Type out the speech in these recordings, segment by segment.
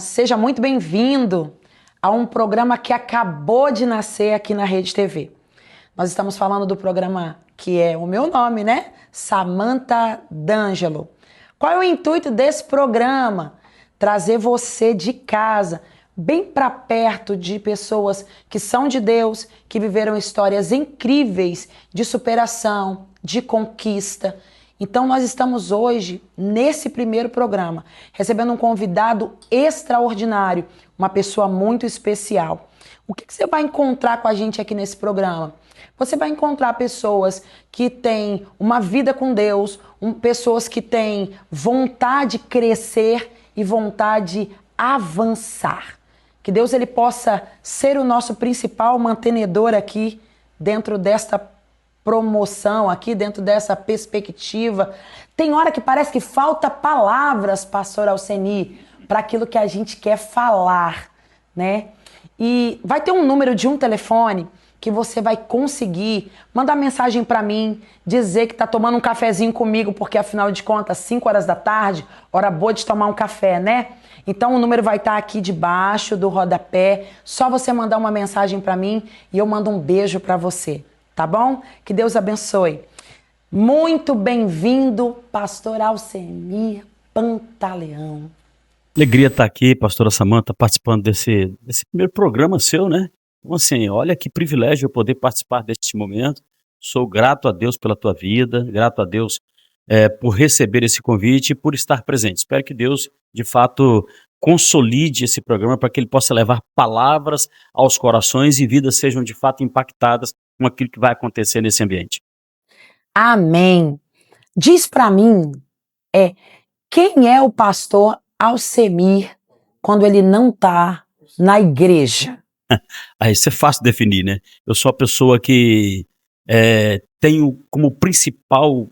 seja muito bem-vindo a um programa que acabou de nascer aqui na Rede TV. Nós estamos falando do programa que é o meu nome, né? Samantha D'Angelo. Qual é o intuito desse programa? Trazer você de casa, bem para perto de pessoas que são de Deus, que viveram histórias incríveis de superação, de conquista. Então nós estamos hoje, nesse primeiro programa, recebendo um convidado extraordinário, uma pessoa muito especial. O que você vai encontrar com a gente aqui nesse programa? Você vai encontrar pessoas que têm uma vida com Deus, pessoas que têm vontade de crescer e vontade de avançar. Que Deus ele possa ser o nosso principal mantenedor aqui dentro desta promoção, aqui dentro dessa perspectiva. Tem hora que parece que falta palavras, pastor Alceni, para aquilo que a gente quer falar, né? E vai ter um número de um telefone que você vai conseguir mandar mensagem para mim, dizer que tá tomando um cafezinho comigo, porque afinal de contas, 5 horas da tarde, hora boa de tomar um café, né? Então o número vai estar aqui debaixo do rodapé, só você mandar uma mensagem para mim e eu mando um beijo para você, tá bom? Que Deus abençoe. Muito bem-vindo, pastor Alcemir Pantaleão. Alegria estar aqui, pastora Samantha, participando desse primeiro programa seu, né? Então, assim, olha que privilégio eu poder participar deste momento. Sou grato a Deus pela tua vida, grato a Deus por receber esse convite e por estar presente. Espero que Deus, de fato, consolide esse programa para que ele possa levar palavras aos corações e vidas sejam, de fato, impactadas com aquilo que vai acontecer nesse ambiente. Amém. Diz para mim, quem é o pastor Alcemir quando ele não está na igreja? Aí isso é fácil de definir, né? Eu sou a pessoa que tenho como principal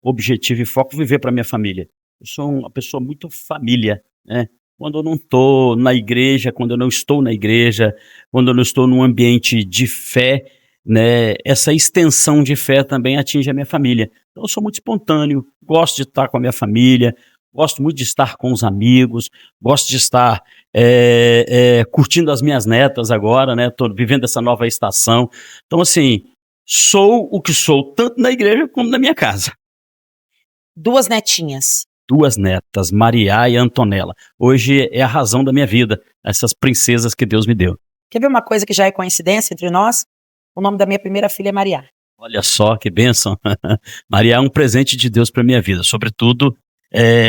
objetivo e foco viver para minha família. Eu sou uma pessoa muito família, né? Quando eu não estou na igreja, quando eu não estou na igreja, quando eu não estou num ambiente de fé, né? Essa extensão de fé também atinge a minha família. Então eu sou muito espontâneo, gosto de estar com a minha família, gosto muito de estar com os amigos, gosto de estar curtindo as minhas netas agora, né? Estou vivendo essa nova estação. Então, assim, sou o que sou, tanto na igreja como na minha casa. 2 netinhas. 2 netas, Maria e Antonella. Hoje é a razão da minha vida, essas princesas que Deus me deu. Quer ver uma coisa que já é coincidência entre nós? O nome da minha primeira filha é Maria. Olha só que bênção. Maria é um presente de Deus para minha vida, sobretudo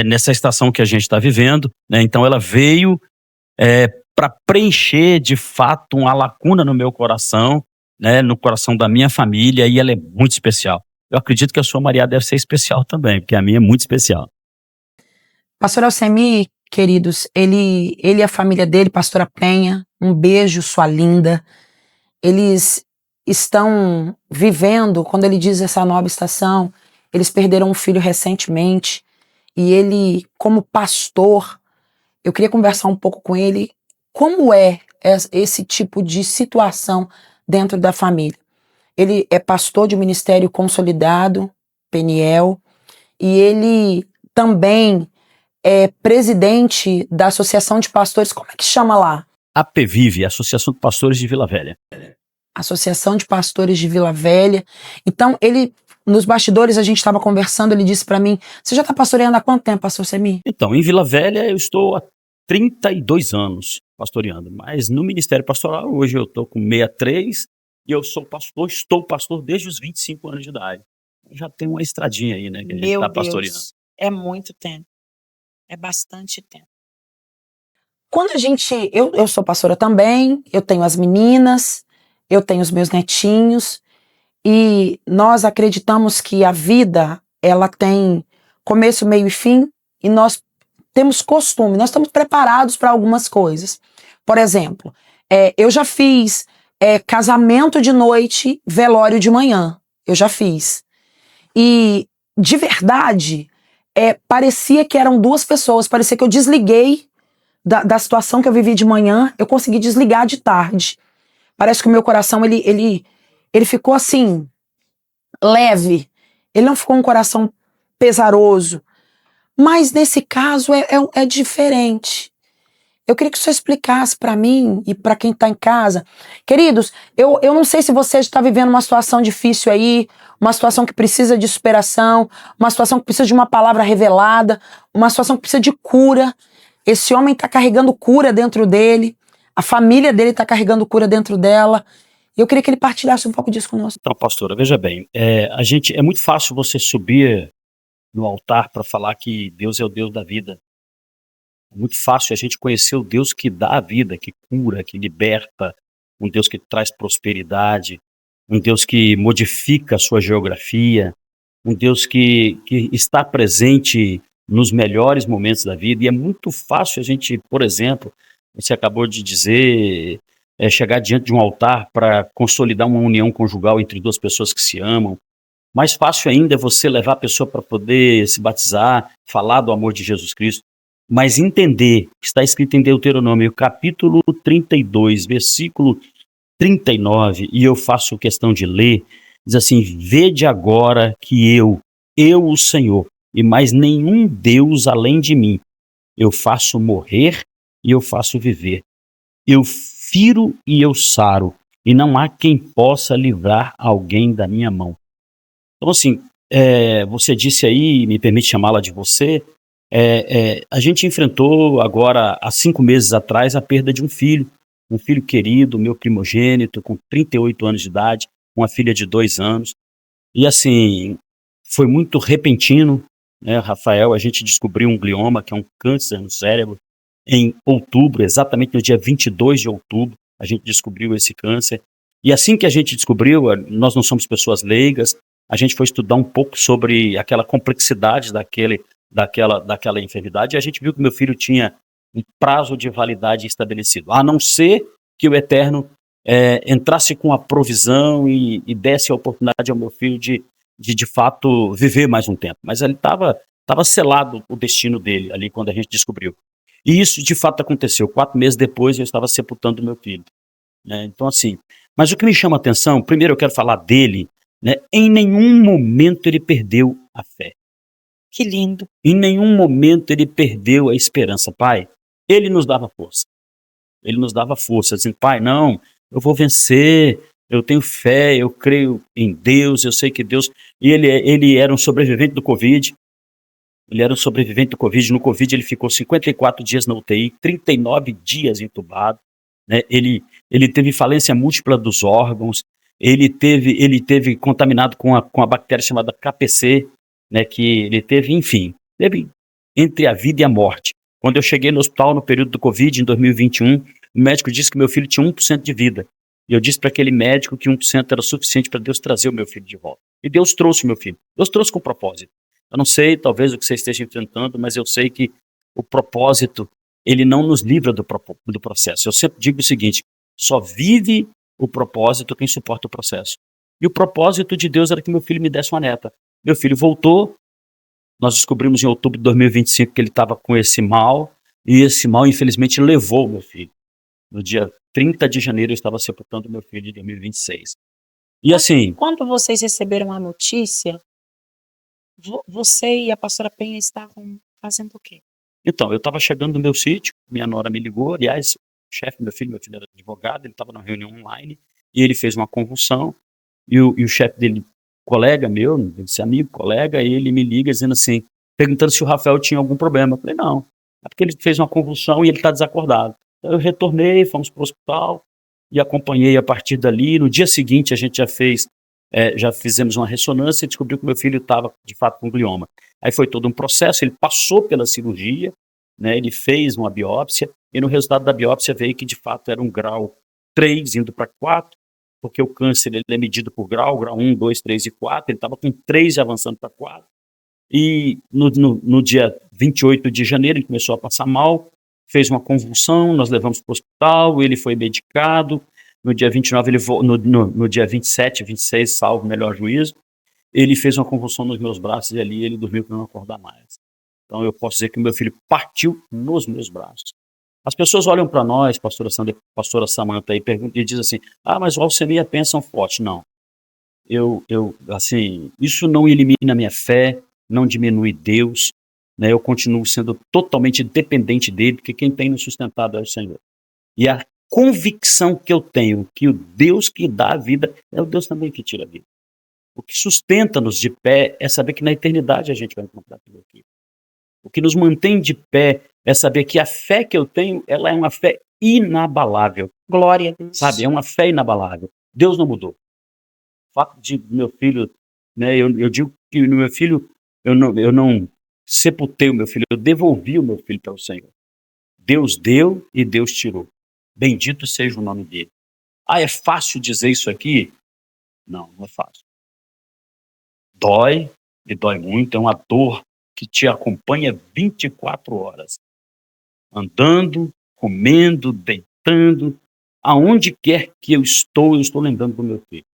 nessa estação que a gente está vivendo, né? Então ela veio para preencher de fato uma lacuna no meu coração, né? No coração da minha família, e ela é muito especial. Eu acredito que a sua Maria deve ser especial também, porque a minha é muito especial. Pastor Alcemir, queridos, ele e a família dele, pastora Penha, um beijo, sua linda. Eles estão vivendo, quando ele diz essa nova estação, eles perderam um filho recentemente, e ele, como pastor, eu queria conversar um pouco com ele, como é esse tipo de situação dentro da família. Ele é pastor de Ministério Consolidado, Peniel, e ele também é presidente da Associação de Pastores, como é que chama lá? APVIVE, Associação de Pastores de Vila Velha. Associação de Pastores de Vila Velha. Então, ele, nos bastidores, a gente estava conversando, ele disse para mim, você já está pastoreando há quanto tempo, pastor Alcemir? Então, em Vila Velha eu estou há 32 anos pastoreando, mas no Ministério Pastoral hoje eu estou com 63 e eu estou pastor desde os 25 anos de idade. Já tem uma estradinha aí, né, que a gente está pastoreando. É muito tempo. É bastante tempo. Quando eu sou pastora também, eu tenho as meninas, eu tenho os meus netinhos, e nós acreditamos que a vida, ela tem começo, meio e fim, e nós temos costume, nós estamos preparados para algumas coisas. Por exemplo, eu já fiz casamento de noite, velório de manhã. Eu já fiz. E, de verdade, parecia que eram 2 pessoas, parecia que eu desliguei da situação que eu vivi de manhã, eu consegui desligar de tarde. Parece que o meu coração, ele ficou assim, leve. Ele não ficou um coração pesaroso. Mas nesse caso é diferente. Eu queria que você explicasse para mim e para quem está em casa. Queridos, eu não sei se você está vivendo uma situação difícil aí, uma situação que precisa de superação, uma situação que precisa de uma palavra revelada, uma situação que precisa de cura. Esse homem está carregando cura dentro dele, a família dele está carregando cura dentro dela. E eu queria que ele partilhasse um pouco disso conosco. Então, pastora, veja bem, é muito fácil você subir no altar para falar que Deus é o Deus da vida. É muito fácil a gente conhecer o Deus que dá a vida, que cura, que liberta, um Deus que traz prosperidade, um Deus que modifica a sua geografia, um Deus que está presente nos melhores momentos da vida. E é muito fácil a gente, por exemplo, você acabou de dizer, chegar diante de um altar para consolidar uma união conjugal entre duas pessoas que se amam. Mais fácil ainda é você levar a pessoa para poder se batizar, falar do amor de Jesus Cristo, mas entender, está escrito em Deuteronômio, capítulo 32, versículo 39, e eu faço questão de ler, diz assim: vede agora que eu o Senhor, e mais nenhum Deus além de mim, eu faço morrer e eu faço viver. Eu firo e eu saro, e não há quem possa livrar alguém da minha mão. Então, assim, você disse aí, me permite chamá-la de você, a gente enfrentou agora, há 5 meses atrás, a perda de um filho querido, meu primogênito, com 38 anos de idade, uma filha de 2 anos. E assim, foi muito repentino, né, Rafael? A gente descobriu um glioma, que é um câncer no cérebro, em outubro, exatamente no dia 22 de outubro, a gente descobriu esse câncer. E assim que a gente descobriu, nós não somos pessoas leigas, a gente foi estudar um pouco sobre aquela complexidade daquela enfermidade, e a gente viu que meu filho tinha um prazo de validade estabelecido, a não ser que o Eterno entrasse com a provisão e desse a oportunidade ao meu filho de fato viver mais um tempo. Mas ele estava selado o destino dele ali quando a gente descobriu. E isso de fato aconteceu. 4 meses depois eu estava sepultando meu filho. Né? Então assim, mas o que me chama a atenção, primeiro eu quero falar dele, né? Em nenhum momento ele perdeu a fé. Que lindo. Em nenhum momento ele perdeu a esperança, Pai. Ele nos dava força. Ele nos dava força, dizendo: Pai, não, eu vou vencer, eu tenho fé, eu creio em Deus, eu sei que Deus... E ele era um sobrevivente do Covid. Ele era um sobrevivente do Covid. No Covid ele ficou 54 dias na UTI, 39 dias entubado. Né? Ele teve falência múltipla dos órgãos, ele teve contaminado com a bactéria chamada KPC, né, que ele teve, enfim, teve entre a vida e a morte. Quando eu cheguei no hospital no período do Covid, em 2021, o médico disse que meu filho tinha 1% de vida. E eu disse para aquele médico que 1% era suficiente para Deus trazer o meu filho de volta. E Deus trouxe o meu filho. Deus trouxe com propósito. Eu não sei, talvez, o que você esteja enfrentando, mas eu sei que o propósito, ele não nos livra do processo. Eu sempre digo o seguinte: só vive o propósito quem suporta o processo. E o propósito de Deus era que meu filho me desse uma neta. Meu filho voltou, nós descobrimos em outubro de 2025 que ele estava com esse mal, e esse mal, infelizmente, levou meu filho. No dia 30 de janeiro, eu estava sepultando meu filho de 2026. E assim... Quando vocês receberam a notícia, você e a pastora Penha estavam fazendo o quê? Então, eu estava chegando no meu sítio, minha nora me ligou, aliás, o chefe do meu filho era advogado, ele estava numa reunião online, e ele fez uma convulsão, e o chefe dele, colega meu, desse amigo, colega, ele me liga dizendo assim, perguntando se o Rafael tinha algum problema. Eu falei: não, é porque ele fez uma convulsão e ele está desacordado. Então eu retornei, fomos para o hospital e acompanhei a partir dali. No dia seguinte a gente já fizemos uma ressonância e descobriu que meu filho estava de fato com glioma. Aí foi todo um processo, ele passou pela cirurgia, né, ele fez uma biópsia e no resultado da biópsia veio que de fato era um grau 3 indo para 4, porque o câncer ele é medido por grau 1, 2, 3 e 4, ele estava com 3 avançando para 4. E no dia 28 de janeiro ele começou a passar mal, fez uma convulsão, nós levamos para o hospital, ele foi medicado, no dia 29, no dia 27, 26, salvo o melhor juízo, ele fez uma convulsão nos meus braços e ali ele dormiu para não acordar mais. Então eu posso dizer que o meu filho partiu nos meus braços. As pessoas olham para nós, pastora Sandra, pastora Samanta, e dizem assim: ah, mas o Alcemir é bênção forte. Não. Assim, isso não elimina a minha fé, não diminui Deus, né? Eu continuo sendo totalmente dependente dele, porque quem tem nos sustentado é o Senhor. E a convicção que eu tenho que o Deus que dá a vida é o Deus também que tira a vida. O que sustenta-nos de pé é saber que na eternidade a gente vai encontrar tudo aquilo. O que nos mantém de pé é saber que a fé que eu tenho, ela é uma fé inabalável. Glória a Deus. Sabe, é uma fé inabalável. Deus não mudou. O fato de meu filho, né, eu digo que no meu filho, eu não sepultei o meu filho, eu devolvi o meu filho para o Senhor. Deus deu e Deus tirou. Bendito seja o nome dele. Ah, é fácil dizer isso aqui? Não, não é fácil. Dói, e dói muito, é uma dor que te acompanha 24 horas. Andando, comendo, deitando, aonde quer que eu estou lembrando do meu filho.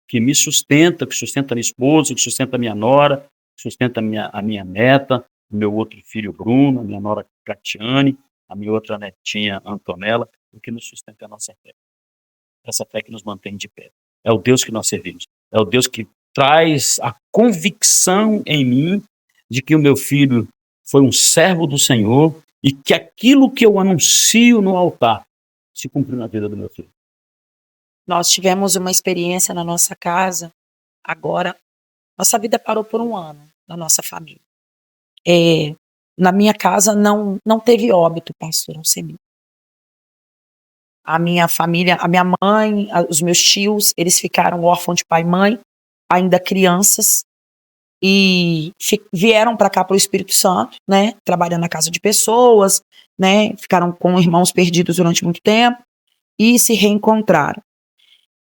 Que me sustenta, que sustenta minha esposa, que sustenta minha nora, que sustenta a minha neta, o meu outro filho Bruno, a minha nora Catiane, a minha outra netinha Antonella, o que nos sustenta é a nossa fé. Essa fé que nos mantém de pé. É o Deus que nós servimos. É o Deus que traz a convicção em mim de que o meu filho foi um servo do Senhor e que aquilo que eu anuncio no altar se cumpriu na vida do meu filho. Nós tivemos uma experiência na nossa casa, agora, nossa vida parou por um ano, na nossa família. Na minha casa não teve óbito, pastor Alcemir. A minha família, a minha mãe, os meus tios, eles ficaram órfãos de pai e mãe, ainda crianças, e vieram para cá para o Espírito Santo, né, trabalhando na casa de pessoas, né, ficaram com irmãos perdidos durante muito tempo e se reencontraram.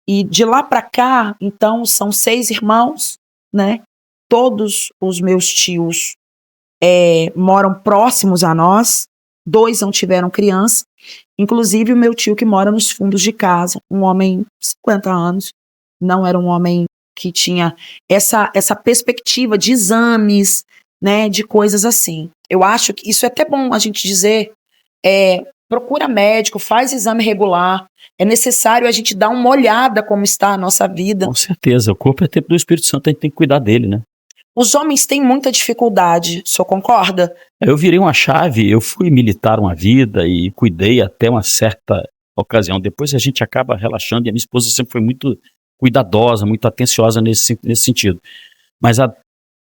E de lá para cá, então, são 6 irmãos, né, todos os meus tios moram próximos a nós, 2 não tiveram criança, inclusive o meu tio que mora nos fundos de casa, um homem de 50 anos, não era um homem que tinha essa perspectiva de exames, né, de coisas assim. Eu acho que isso é até bom a gente dizer, procura médico, faz exame regular, é necessário a gente dar uma olhada como está a nossa vida. Com certeza, o corpo é templo do Espírito Santo, a gente tem que cuidar dele, né? Os homens têm muita dificuldade, o senhor concorda? Eu virei uma chave, eu fui militar uma vida e cuidei até uma certa ocasião. Depois a gente acaba relaxando e a minha esposa sempre foi muito cuidadosa, muito atenciosa nesse sentido. Mas há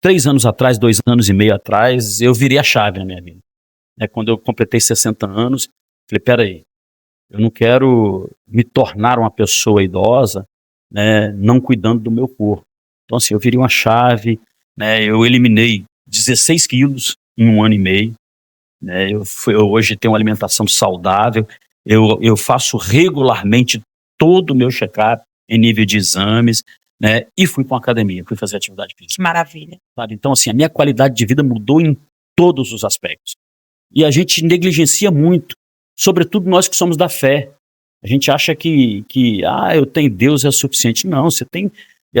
3 anos atrás, 2 anos e meio atrás, eu virei a chave na minha vida. Quando eu completei 60 anos, falei, peraí, eu não quero me tornar uma pessoa idosa, né, não cuidando do meu corpo. Então assim, eu virei uma chave, né, eu eliminei 16 quilos em 1 ano e meio, né, eu hoje tenho uma alimentação saudável, eu faço regularmente todo o meu check-up em nível de exames, né, e fui para uma academia, fui fazer atividade física. Que maravilha. Sabe? Então assim, a minha qualidade de vida mudou em todos os aspectos. E a gente negligencia muito, sobretudo nós que somos da fé. A gente acha que eu tenho Deus é suficiente. Não, você tem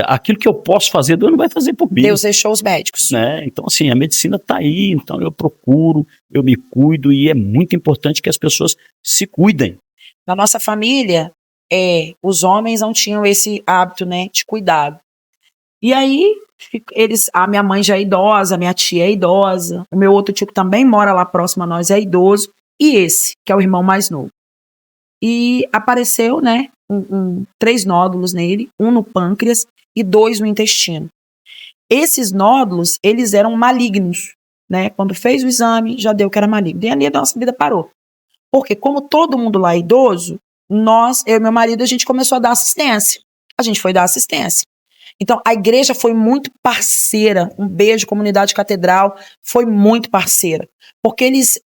aquilo que eu posso fazer, Deus não vai fazer por mim. Deus deixou os médicos. Né? Então, assim, a medicina está aí, então eu procuro, eu me cuido e é muito importante que as pessoas se cuidem. Na nossa família, os homens não tinham esse hábito, né, de cuidado. E aí, a minha mãe já é idosa, a minha tia é idosa, o meu outro tio que também mora lá próximo a nós é idoso, e esse, que é o irmão mais novo. E apareceu, né, 3 nódulos nele, 1 no pâncreas e 2 no intestino. Esses nódulos, eles eram malignos, né? Quando fez o exame, já deu que era maligno. E ali a nossa vida parou. Porque como todo mundo lá é idoso, eu e meu marido, a gente começou a dar assistência. A gente foi dar assistência. Então, a igreja foi muito parceira. Um beijo, comunidade catedral, foi muito parceira. Porque eles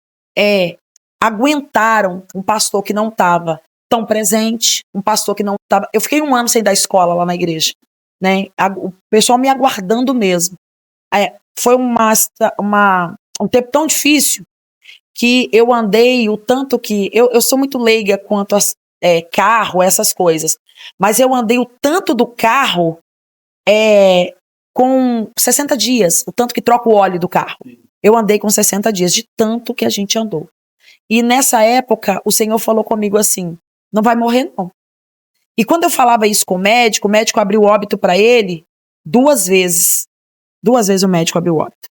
aguentaram um pastor que não estava tão presente, um pastor que não estava... Eu fiquei 1 ano sem dar escola lá na igreja, né? O pessoal me aguardando mesmo. Foi um tempo tão difícil que eu andei o tanto que... Eu sou muito leiga quanto a carro, essas coisas. Mas eu andei o tanto do carro com 60 dias, o tanto que troca o óleo do carro. Eu andei com 60 dias, de tanto que a gente andou. E nessa época, o Senhor falou comigo assim, não vai morrer não. E quando eu falava isso com o médico abriu óbito para ele 2 vezes. 2 vezes o médico abriu óbito.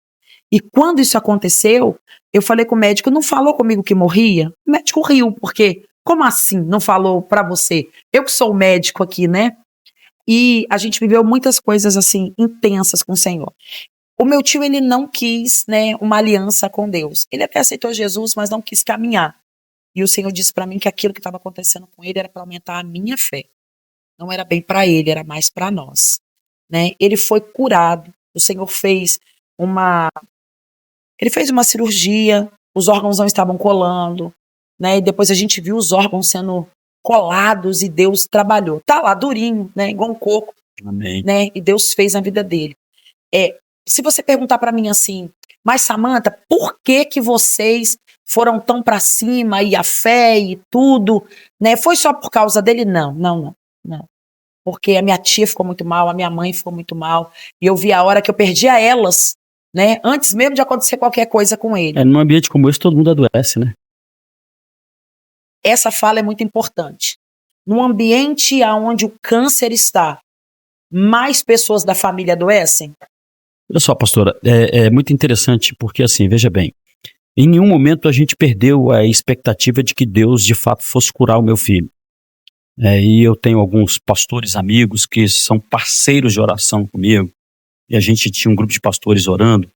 E quando isso aconteceu, eu falei com o médico, não falou comigo que morria? O médico riu, porque, como assim não falou pra você? Eu que sou o médico aqui, né? E a gente viveu muitas coisas, assim, intensas com o Senhor. O meu tio, ele não quis, né, uma aliança com Deus. Ele até aceitou Jesus, mas não quis caminhar. E o Senhor disse pra mim que aquilo que estava acontecendo com ele era para aumentar a minha fé. Não era bem para ele, era mais para nós, né? Ele foi curado. O Senhor fez uma cirurgia, os órgãos não estavam colando, né? E depois a gente viu os órgãos sendo colados e Deus trabalhou. Tá lá durinho, né? Igual um coco, Amém. né? E Deus fez na vida dele. Se você perguntar para mim assim, mas Samantha, por que que vocês foram tão para cima e a fé e tudo, né? Foi só por causa dele? Não. Porque a minha tia ficou muito mal, a minha mãe ficou muito mal, e eu vi a hora que eu perdia elas, né? Antes mesmo de acontecer qualquer coisa com ele. Num ambiente como esse, todo mundo adoece, né? Essa fala é muito importante. Num ambiente onde o câncer está, mais pessoas da família adoecem? Olha só, pastora, é muito interessante, porque assim, veja bem, em nenhum momento a gente perdeu a expectativa de que Deus, de fato, fosse curar o meu filho. E eu tenho alguns pastores amigos que são parceiros de oração comigo, e a gente tinha um grupo de pastores orando,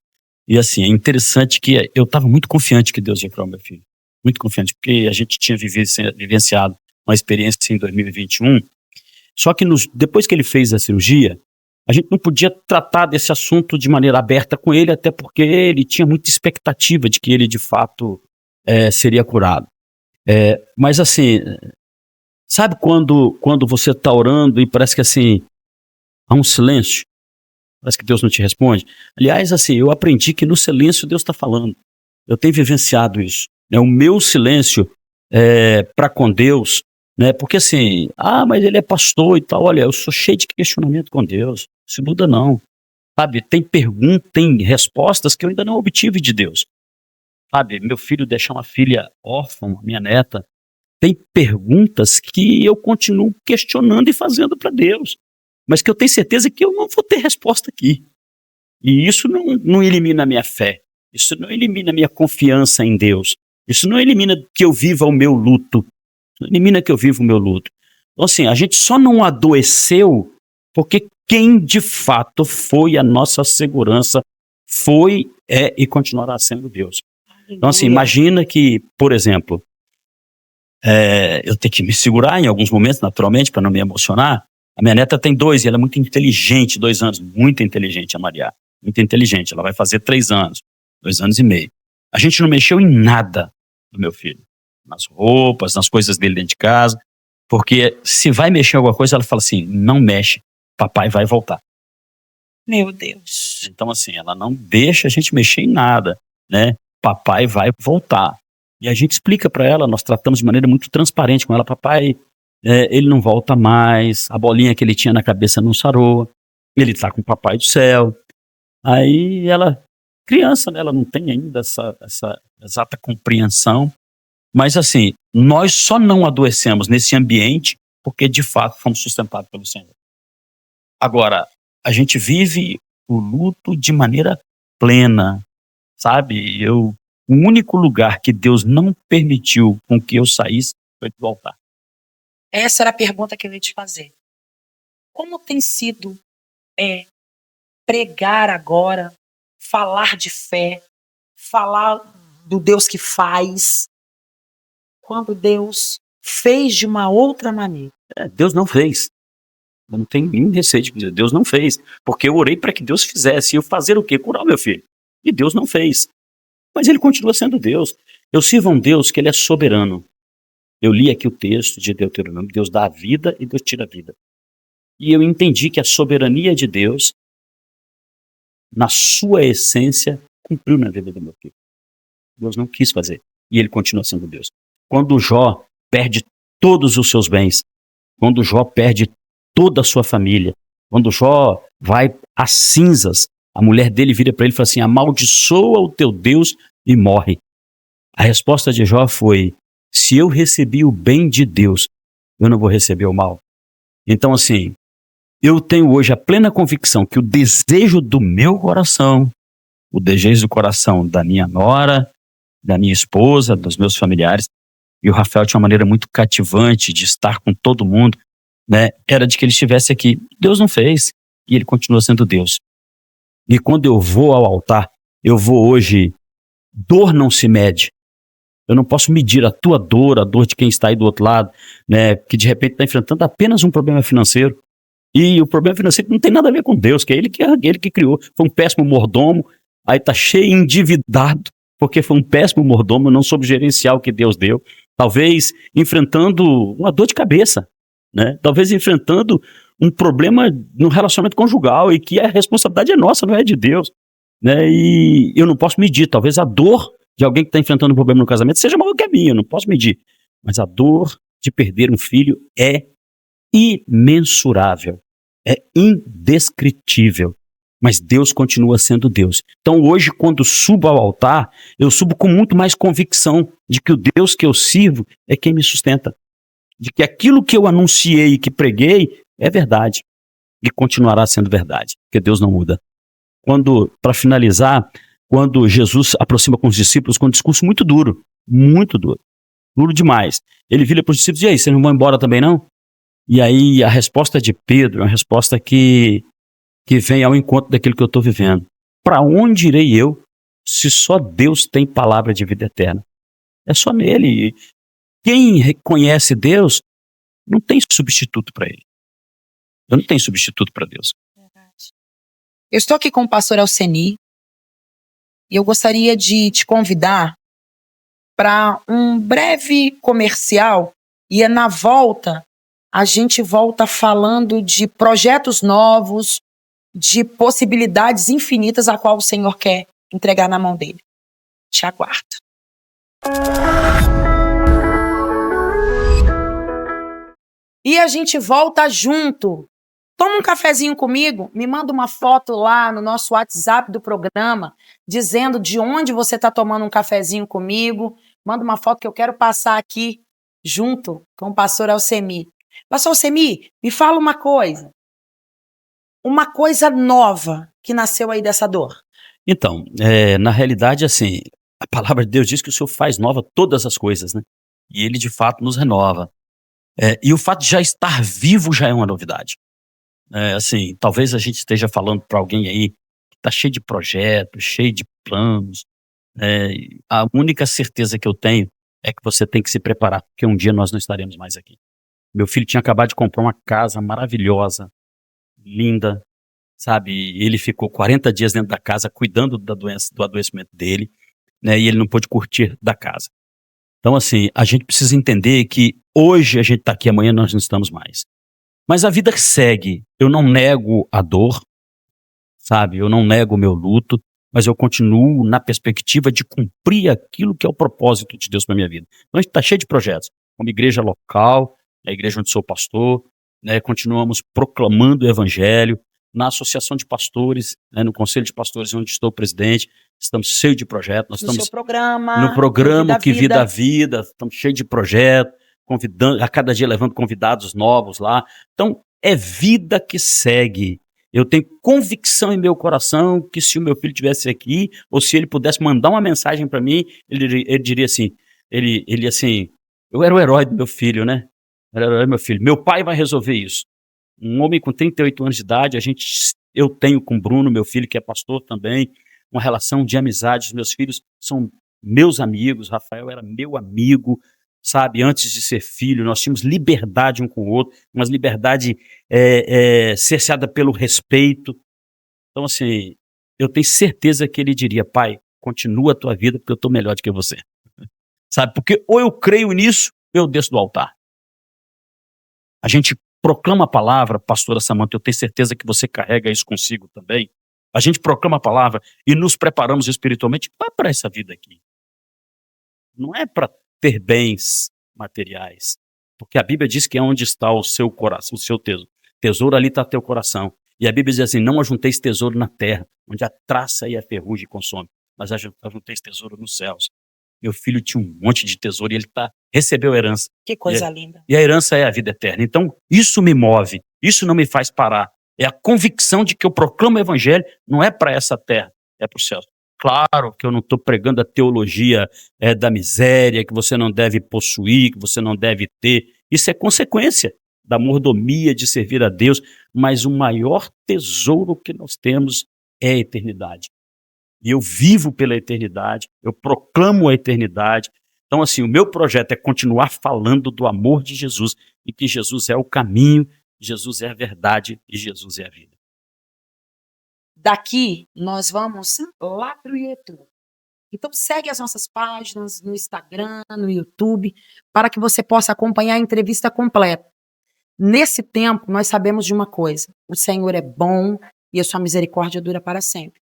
e assim, é interessante que eu estava muito confiante que Deus ia curar o meu filho, muito confiante, porque a gente tinha vivenciado uma experiência em 2021, só que depois que ele fez a cirurgia, a gente não podia tratar desse assunto de maneira aberta com ele, até porque ele tinha muita expectativa de que ele, de fato, seria curado. Mas assim, sabe quando você está orando e parece que assim, há um silêncio? Parece que Deus não te responde. Aliás, assim, eu aprendi que no silêncio Deus está falando. Eu tenho vivenciado isso. O meu silêncio para com Deus, né? Porque assim, mas ele é pastor e tal. Olha, eu sou cheio de questionamento com Deus. Isso muda não. Sabe, tem perguntas, tem respostas que eu ainda não obtive de Deus. Sabe, meu filho deixar uma filha órfã, minha neta. Tem perguntas que eu continuo questionando e fazendo para Deus, mas que eu tenho certeza que eu não vou ter resposta aqui. E isso não elimina a minha fé, isso não elimina a minha confiança em Deus, isso não elimina que eu viva o meu luto, não elimina que eu viva o meu luto. Então assim, a gente só não adoeceu porque quem de fato foi a nossa segurança foi, e continuará sendo Deus. Então assim, imagina que, por exemplo, eu tenho que me segurar em alguns momentos, naturalmente, para não me emocionar. A minha neta tem 2 e ela é muito inteligente, 2 anos, muito inteligente, a Maria. Muito inteligente, ela vai fazer 3 anos, 2 anos e meio. A gente não mexeu em nada do meu filho. Nas roupas, nas coisas dele dentro de casa. Porque se vai mexer em alguma coisa, ela fala assim, não mexe, papai vai voltar. Meu Deus. Então assim, ela não deixa a gente mexer em nada, né? Papai vai voltar. E a gente explica para ela, nós tratamos de maneira muito transparente com ela, papai, ele não volta mais, a bolinha que ele tinha na cabeça não sarou, ele está com o papai do céu. Aí ela, criança, né, ela não tem ainda essa exata compreensão, mas assim, nós só não adoecemos nesse ambiente porque de fato fomos sustentados pelo Senhor. Agora, a gente vive o luto de maneira plena, sabe? O único lugar que Deus não permitiu com que eu saísse foi do altar. Essa era a pergunta que eu ia te fazer. Como tem sido pregar agora, falar de fé, falar do Deus que faz, quando Deus fez de uma outra maneira? Deus não fez. Eu não tenho nenhum receio de dizer, Deus não fez. Porque eu orei para que Deus fizesse. E eu fazer o quê? Curar o meu filho. E Deus não fez. Mas ele continua sendo Deus. Eu sirvo a um Deus que ele é soberano. Eu li aqui o texto de Deuteronômio, Deus dá a vida e Deus tira a vida. E eu entendi que a soberania de Deus, na sua essência, cumpriu na vida do meu filho. Deus não quis fazer. E ele continua sendo Deus. Quando Jó perde todos os seus bens, quando Jó perde toda a sua família, quando Jó vai às cinzas, a mulher dele vira para ele e fala assim, amaldiçoa o teu Deus e morre. A resposta de Jó foi, se eu recebi o bem de Deus, eu não vou receber o mal. Então assim, eu tenho hoje a plena convicção que o desejo do meu coração o desejo do coração da minha nora, da minha esposa, dos meus familiares. E o Rafael tinha uma maneira muito cativante de estar com todo mundo, né? Era de que ele estivesse aqui. Deus não fez, e ele continua sendo Deus. E quando eu vou ao altar, eu vou hoje, dor não se mede. Eu não posso medir a tua dor, a dor de quem está aí do outro lado, né? Que de repente está enfrentando apenas um problema financeiro. E o problema financeiro não tem nada a ver com Deus, que é ele que criou. Foi um péssimo mordomo, aí está cheio endividado, porque foi um péssimo mordomo, não soube gerenciar o que Deus deu. Talvez enfrentando uma dor de cabeça, né? Talvez enfrentando um problema no relacionamento conjugal, e que a responsabilidade é nossa, não é de Deus, né? E eu não posso medir. Talvez a dor de alguém que está enfrentando um problema no casamento seja maior que a minha, eu não posso medir. Mas a dor de perder um filho é imensurável, é indescritível, mas Deus continua sendo Deus. Então hoje, quando subo ao altar, eu subo com muito mais convicção de que o Deus que eu sirvo é quem me sustenta, de que aquilo que eu anunciei e que preguei é verdade e continuará sendo verdade, porque Deus não muda. Para finalizar, quando Jesus aproxima com os discípulos com um discurso muito duro demais, ele vira para os discípulos: e aí, vocês não vão embora também não? E aí a resposta de Pedro é uma resposta que vem ao encontro daquilo que eu estou vivendo. Para onde irei eu, se só Deus tem palavra de vida eterna? É só nele. Quem reconhece Deus não tem substituto para ele. Eu não tenho substituto para Deus. Eu estou aqui com o pastor Alceni e eu gostaria de te convidar para um breve comercial, e na volta a gente volta falando de projetos novos, de possibilidades infinitas a qual o Senhor quer entregar na mão dele. Te aguardo. E a gente volta junto. Toma um cafezinho comigo, me manda uma foto lá no nosso WhatsApp do programa, dizendo de onde você está tomando um cafezinho comigo. Manda uma foto que eu quero passar aqui junto com o pastor Alcemi. Pastor Alcemi, me fala uma coisa nova que nasceu aí dessa dor. Então, na realidade, assim, a palavra de Deus diz que o Senhor faz nova todas as coisas, né? E Ele, de fato, nos renova. E o fato de já estar vivo já é uma novidade. Assim, talvez a gente esteja falando para alguém aí que está cheio de projetos, cheio de planos. A única certeza que eu tenho é que você tem que se preparar, porque um dia nós não estaremos mais aqui. Meu filho tinha acabado de comprar uma casa maravilhosa, linda, sabe? Ele ficou 40 dias dentro da casa cuidando do adoecimento dele, né? E ele não pôde curtir da casa. Então, assim, a gente precisa entender que hoje a gente está aqui, amanhã nós não estamos mais. Mas a vida segue. Eu não nego a dor, sabe? Eu não nego o meu luto, mas eu continuo na perspectiva de cumprir aquilo que é o propósito de Deus para minha vida. Então a gente está cheio de projetos, como igreja local, a igreja onde sou pastor, né? Continuamos proclamando o evangelho, na associação de pastores, né? No conselho de pastores onde estou presidente, estamos cheios de projetos. Nós estamos seu programa, no programa Que Vida a Vida, estamos cheios de projetos, convidando, a cada dia levando convidados novos lá. Então, é vida que segue. Eu tenho convicção em meu coração que se o meu filho estivesse aqui, ou se ele pudesse mandar uma mensagem para mim, ele diria assim, ele assim, eu era o herói do meu filho, né? Eu era o herói do meu filho. Meu pai vai resolver isso. Um homem com 38 anos de idade, eu tenho com o Bruno, meu filho, que é pastor também, uma relação de amizade. Os meus filhos são meus amigos, Rafael era meu amigo, sabe? Antes de ser filho, nós tínhamos liberdade um com o outro, uma liberdade cerceada pelo respeito. Então, assim, eu tenho certeza que ele diria: pai, continua a tua vida porque eu estou melhor do que você. Sabe? Porque ou eu creio nisso, ou eu desço do altar. A gente proclama a palavra, pastora Samanta, eu tenho certeza que você carrega isso consigo também. A gente proclama a palavra e nos preparamos espiritualmente para essa vida aqui. Não é para ter bens materiais, porque a Bíblia diz que é onde está o seu coração, o seu tesouro, ali está teu coração. E a Bíblia diz assim: não ajunteis tesouro na terra, onde a traça e a ferrugem consomem, mas ajunteis tesouro nos céus. Meu filho tinha um monte de tesouro e ele recebeu herança. Que coisa linda. E a herança é a vida eterna. Então, isso me move, isso não me faz parar. É a convicção de que eu proclamo o evangelho, não é para essa terra, é para o céu. Claro que eu não estou pregando a teologia da miséria, que você não deve possuir, que você não deve ter. Isso é consequência da mordomia de servir a Deus, mas o maior tesouro que nós temos é a eternidade. E eu vivo pela eternidade, eu proclamo a eternidade. Então, assim, o meu projeto é continuar falando do amor de Jesus e que Jesus é o caminho, Jesus é a verdade e Jesus é a vida. Daqui, nós vamos lá para o YouTube. Então, segue as nossas páginas no Instagram, no YouTube, para que você possa acompanhar a entrevista completa. Nesse tempo, nós sabemos de uma coisa: o Senhor é bom e a sua misericórdia dura para sempre.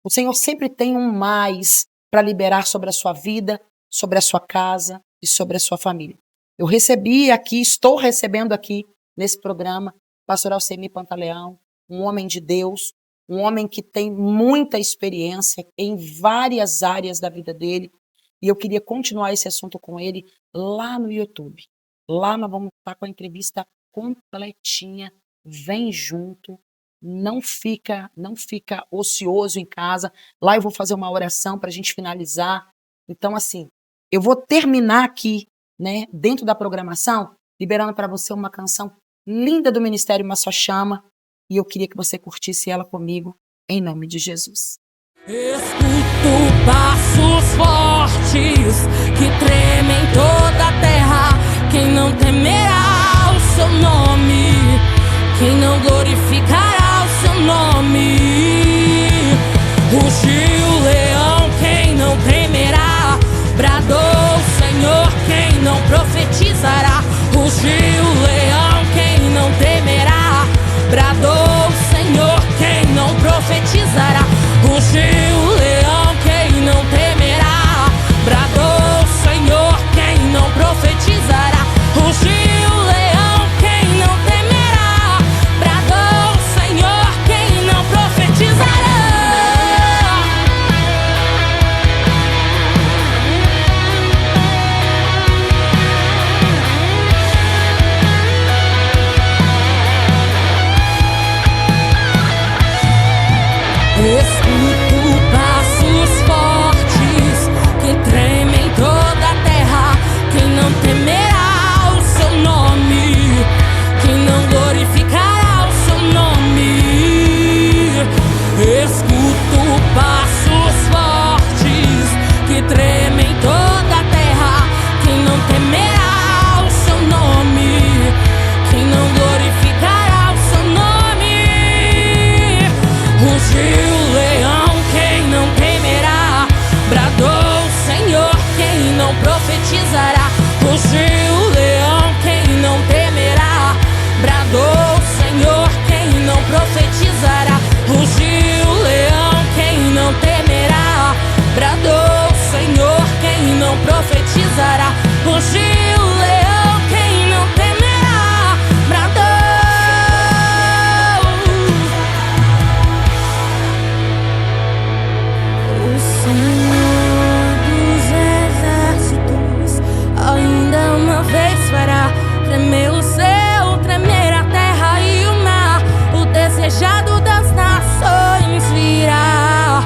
O Senhor sempre tem um mais para liberar sobre a sua vida, sobre a sua casa e sobre a sua família. Eu recebi aqui, estou recebendo aqui, nesse programa, pastor Alcemir Pantaleão, um homem de Deus, um homem que tem muita experiência em várias áreas da vida dele, e eu queria continuar esse assunto com ele lá no YouTube. Lá nós vamos estar com a entrevista completinha. Vem junto, não fica ocioso em casa. Lá eu vou fazer uma oração para a gente finalizar. Então, assim, eu vou terminar aqui, né, dentro da programação, liberando para você uma canção linda do Ministério Uma Só Chama, e eu queria que você curtisse ela comigo, em nome de Jesus. Escuto passos fortes que tremem toda a terra. Quem não temerá o seu nome? Quem não glorificará o seu nome? Rugiu o leão, quem não temerá? Bradou o Senhor, quem não profetizará? Rugiu o leão, quem não temerá? Bradou o Senhor, quem não profetizará? Rugiu o leão, quem não temerá? Bradou o Senhor, quem não profetizará? Rugiu o leão, quem não temerá? Bradou o Senhor, quem não profetizará? Escuto passos fortes que tremem toda a terra. Quem não temerá o seu nome? Quem não glorificará o seu nome? Escuto passos fortes que tremem toda a terra. Quem não temerá o seu nome? Quem não glorificará o seu nome? Rugiu o leão, quem não temerá? Bradou o Senhor, quem não profetizará? Rugiu o leão, quem não temerá? Bradou o Senhor, quem não profetizará? Rugiu o leão, quem não temerá? Bradou o Senhor, quem não profetizará? Rugiu o leão, quem não temerá? Bradou. O Senhor dos exércitos ainda uma vez fará tremer o céu, tremer a terra e o mar. O desejado das nações virá.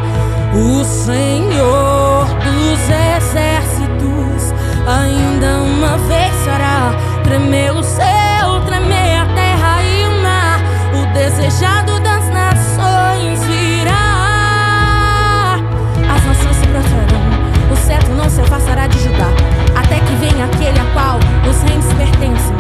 O Senhor dos exércitos ainda uma vez fará tremer o céu, tremer a terra e o mar. O desejado das nações virá. As nações se prostrarão, o cetro não se afastará de Judá, até que venha aquele a qual os reinos pertencem.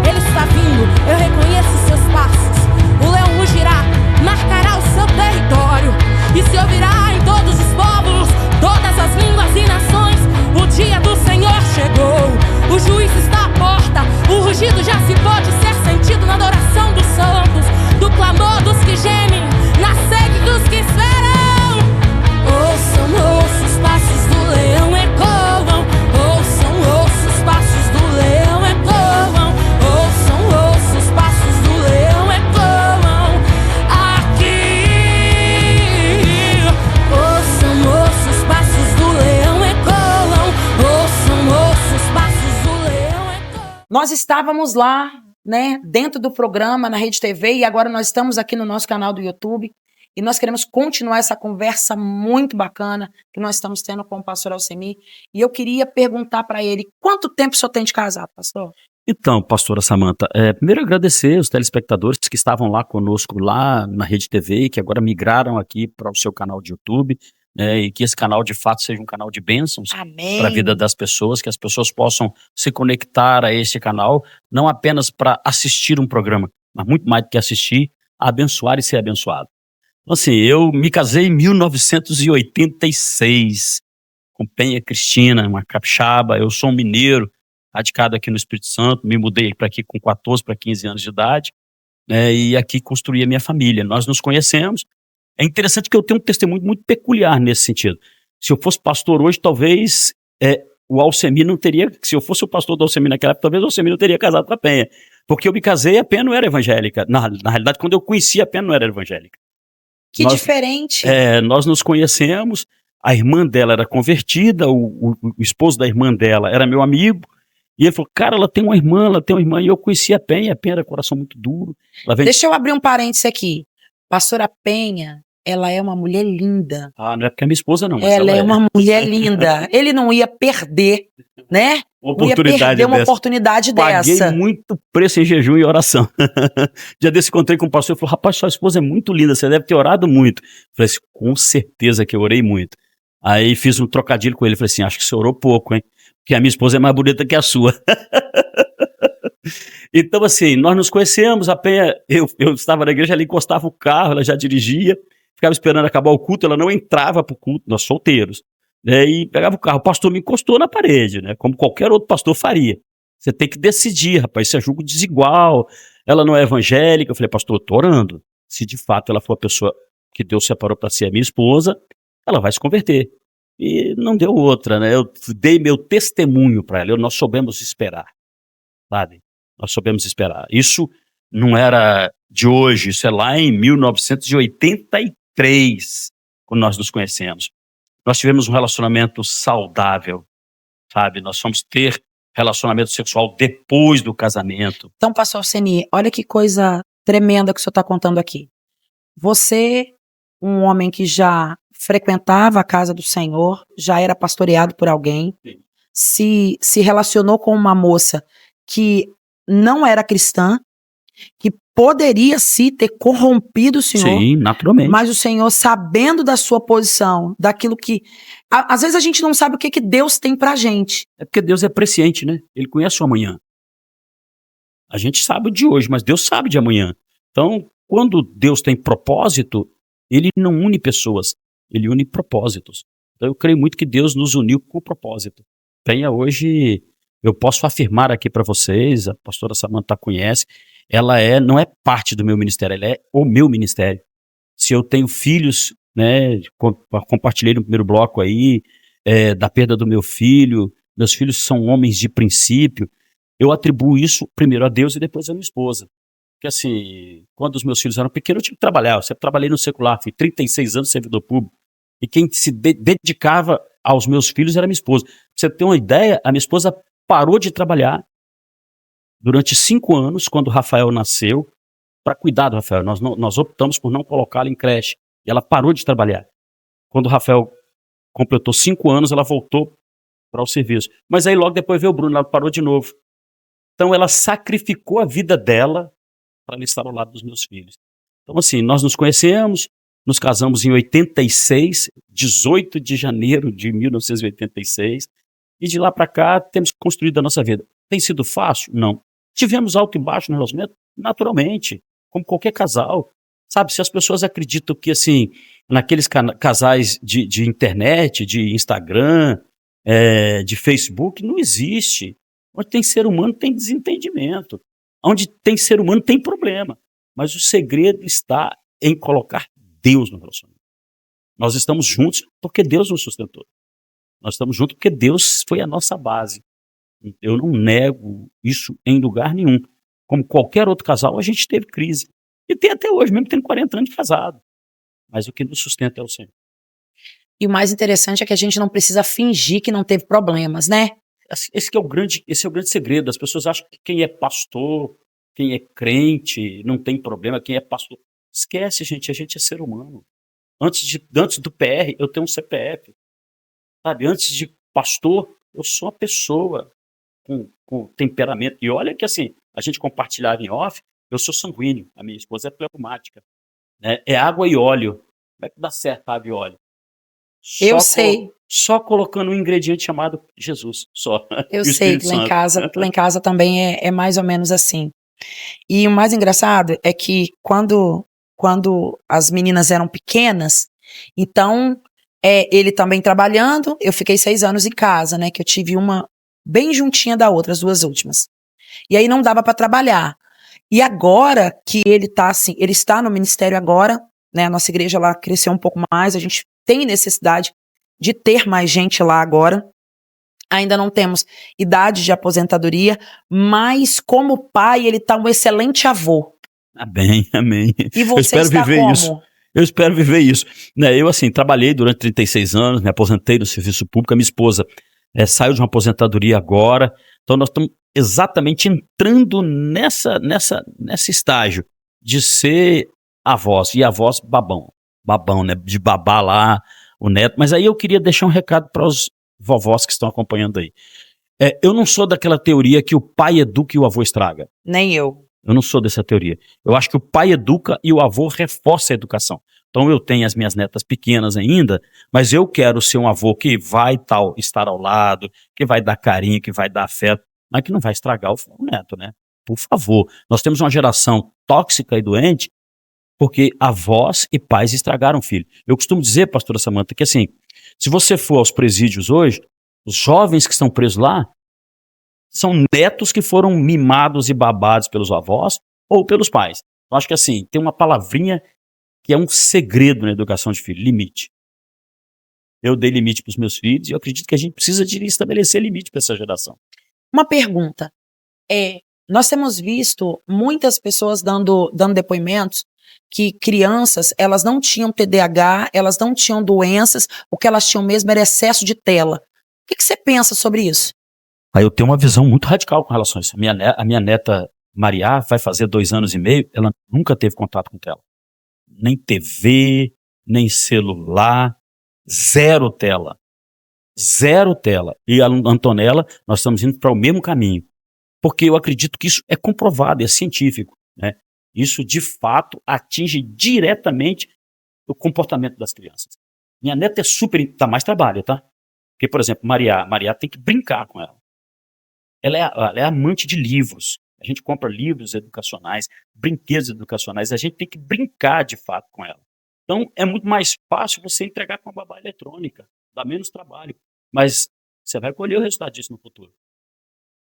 Ele está vindo, eu reconheço seus passos. O leão rugirá, marcará o seu território, e se ouvirá em todos os povos, todas as línguas e nações. O dia do Senhor chegou, o juiz está à porta. O rugido já se pode ser sentido na adoração dos santos, do clamor dos que gemem, na sede dos que esperam. Ouçam os passos do leão ecoam. Ouçam os passos do leão ecoam. Ouçam os passos do leão ecoam. Aqui. Ouçam os passos do leão ecoam. Ouçam os passos do leão ecoam. Nós estávamos lá, né, dentro do programa, na Rede TV, e agora nós estamos aqui no nosso canal do YouTube. E nós queremos continuar essa conversa muito bacana que nós estamos tendo com o pastor Alcemir. E eu queria perguntar para ele, quanto tempo o senhor tem de casado, pastor? Então, pastora Samanta, primeiro agradecer os telespectadores que estavam lá conosco lá na Rede TV e que agora migraram aqui para o seu canal de YouTube, e que esse canal de fato seja um canal de bênçãos Amém. para a vida das pessoas, que as pessoas possam se conectar a esse canal, não apenas para assistir um programa, mas muito mais do que assistir, abençoar e ser abençoado. Então, assim, eu me casei em 1986 com Penha Cristina, uma capixaba. Eu sou um mineiro, radicado aqui no Espírito Santo, me mudei para aqui com 14 para 15 anos de idade, e aqui construí a minha família. Nós nos conhecemos. É interessante que eu tenho um testemunho muito peculiar nesse sentido. Se eu fosse pastor hoje, talvez o Alcemir não teria, se eu fosse o pastor do Alcemir naquela época, talvez o Alcemir não teria casado com a Penha, porque eu me casei e a Penha não era evangélica. Na realidade, quando eu conheci, a Penha não era evangélica. Que diferente. Nós nos conhecemos, a irmã dela era convertida, o esposo da irmã dela era meu amigo, e ele falou, cara, ela tem uma irmã, e eu conheci a Penha era coração muito duro. Deixa eu abrir um parênteses aqui. Pastora Penha, ela é uma mulher linda. Não é porque é minha esposa não, mas ela é uma mulher linda. Ele não ia perder, né? Não ia perder uma oportunidade dessa. Paguei muito preço em jejum e oração. Dia desse encontrei com um pastor e falou, rapaz, sua esposa é muito linda, você deve ter orado muito. Eu falei assim, com certeza que eu orei muito. Aí fiz um trocadilho com ele, falei assim, acho que você orou pouco, hein? Porque a minha esposa é mais bonita que a sua. Então, assim, nós nos conhecemos, a Penha, eu estava na igreja, ela encostava o carro, ela já dirigia, ficava esperando acabar o culto, ela não entrava pro culto, nós solteiros, né, e pegava o carro, o pastor me encostou na parede, né, como qualquer outro pastor faria. Você tem que decidir, rapaz, isso é julgo desigual, ela não é evangélica. Eu falei, pastor, eu tô orando, se de fato ela for a pessoa que Deus separou para ser a minha esposa, ela vai se converter. E não deu outra, né, eu dei meu testemunho para ela, nós soubemos esperar, sabe? Nós soubemos esperar. Isso não era de hoje, isso é lá em 1983, quando nós nos conhecemos. Nós tivemos um relacionamento saudável, sabe? Nós fomos ter relacionamento sexual depois do casamento. Então, pastor Alcemir, olha que coisa tremenda que o senhor está contando aqui. Você, um homem que já frequentava a casa do Senhor, já era pastoreado por alguém, se relacionou com uma moça que não era cristã, que poderia sim ter corrompido o Senhor. Sim, naturalmente. Mas o Senhor, sabendo da sua posição, daquilo que... Às vezes a gente não sabe o que Deus tem pra gente. É porque Deus é presciente, né? Ele conhece o amanhã. A gente sabe de hoje, mas Deus sabe de amanhã. Então, quando Deus tem propósito, Ele não une pessoas, Ele une propósitos. Então eu creio muito que Deus nos uniu com propósito. Penha hoje... Eu posso afirmar aqui para vocês, a pastora Samanta conhece, ela não é parte do meu ministério, ela é o meu ministério. Se eu tenho filhos, né, compartilhei no primeiro bloco aí, da perda do meu filho, meus filhos são homens de princípio, eu atribuo isso primeiro a Deus e depois a minha esposa. Porque assim, quando os meus filhos eram pequenos, eu tinha que trabalhar, eu sempre trabalhei no secular, fui 36 anos servidor público, e quem se dedicava aos meus filhos era minha esposa. Pra você ter uma ideia, a minha esposa parou de trabalhar durante 5 anos, quando o Rafael nasceu, para cuidar do Rafael. Nós optamos por não colocá-lo em creche. E ela parou de trabalhar. Quando o Rafael completou 5 anos, ela voltou para o serviço. Mas aí logo depois veio o Bruno, ela parou de novo. Então ela sacrificou a vida dela para estar ao lado dos meus filhos. Então assim, nós nos conhecemos, nos casamos em 86, 18 de janeiro de 1986. E de lá para cá, temos construído a nossa vida. Tem sido fácil? Não. Tivemos alto e baixo no relacionamento? Naturalmente, como qualquer casal. Sabe, se as pessoas acreditam que, assim, naqueles casais de internet, de Instagram, de Facebook, não existe. Onde tem ser humano, tem desentendimento. Onde tem ser humano, tem problema. Mas o segredo está em colocar Deus no relacionamento. Nós estamos juntos porque Deus nos sustentou. Nós estamos juntos porque Deus foi a nossa base. Eu não nego isso em lugar nenhum. Como qualquer outro casal, a gente teve crise. E tem até hoje, mesmo tendo 40 anos de casado. Mas o que nos sustenta é o Senhor. E o mais interessante é que a gente não precisa fingir que não teve problemas, né? Esse é o grande segredo. As pessoas acham que quem é pastor, quem é crente, não tem problema. Quem é pastor Esquece, gente, a gente é ser humano. Antes do PR, eu tenho um CPF. Sabe? Antes de pastor, eu sou uma pessoa com temperamento. E olha que assim, a gente compartilhava em off, eu sou sanguíneo, a minha esposa é fleumática. Né? É água e óleo. Como é que dá certo água e óleo? Eu sei. Só colocando um ingrediente chamado Jesus, só. Eu E o sei Espírito que lá Santo. em casa também é mais ou menos assim. E o mais engraçado é que quando as meninas eram pequenas, então ele também trabalhando, eu fiquei 6 anos em casa, né? Que eu tive uma bem juntinha da outra, as 2 últimas. E aí não dava para trabalhar. E agora que ele tá assim, ele está no ministério agora, né? A nossa igreja lá cresceu um pouco mais, a gente tem necessidade de ter mais gente lá agora. Ainda não temos idade de aposentadoria, mas como pai, ele tá um excelente avô. Amém, amém. E Eu você espero está viver como? isso. Eu espero viver isso. Né, eu, assim, trabalhei durante 36 anos, me aposentei no serviço público, a minha esposa saiu de uma aposentadoria agora, então nós estamos exatamente entrando nesse estágio de ser avós, e avós babão, né, de babar lá o neto. Mas aí eu queria deixar um recado para os vovós que estão acompanhando aí. Eu não sou daquela teoria que o pai educa e o avô estraga. Nem eu. Eu não sou dessa teoria. Eu acho que o pai educa e o avô reforça a educação. Então eu tenho as minhas netas pequenas ainda, mas eu quero ser um avô que vai estar ao lado, que vai dar carinho, que vai dar afeto, mas que não vai estragar o neto, né? Por favor. Nós temos uma geração tóxica e doente porque avós e pais estragaram o filho. Eu costumo dizer, pastora Samantha, que assim, se você for aos presídios hoje, os jovens que estão presos lá são netos que foram mimados e babados pelos avós ou pelos pais. Eu acho que assim, tem uma palavrinha que é um segredo na educação de filho, limite. Eu dei limite para os meus filhos e eu acredito que a gente precisa de estabelecer limite para essa geração. Uma pergunta. Nós temos visto muitas pessoas dando depoimentos que crianças, elas não tinham TDAH, elas não tinham doenças, o que elas tinham mesmo era excesso de tela. O que você pensa sobre isso? Aí eu tenho uma visão muito radical com relação a isso. A minha neta Maria vai fazer 2 anos e meio, ela nunca teve contato com tela. Nem TV, nem celular, zero tela. Zero tela. E a Antonella, nós estamos indo para o mesmo caminho. Porque eu acredito que isso é comprovado, é científico. Né? Isso, de fato, atinge diretamente o comportamento das crianças. Minha neta é super... dá mais trabalho, tá? Porque, por exemplo, Maria tem que brincar com ela. Ela é amante de livros. A gente compra livros educacionais, brinquedos educacionais. A gente tem que brincar, de fato, com ela. Então, é muito mais fácil você entregar com a babá eletrônica. Dá menos trabalho. Mas você vai colher o resultado disso no futuro.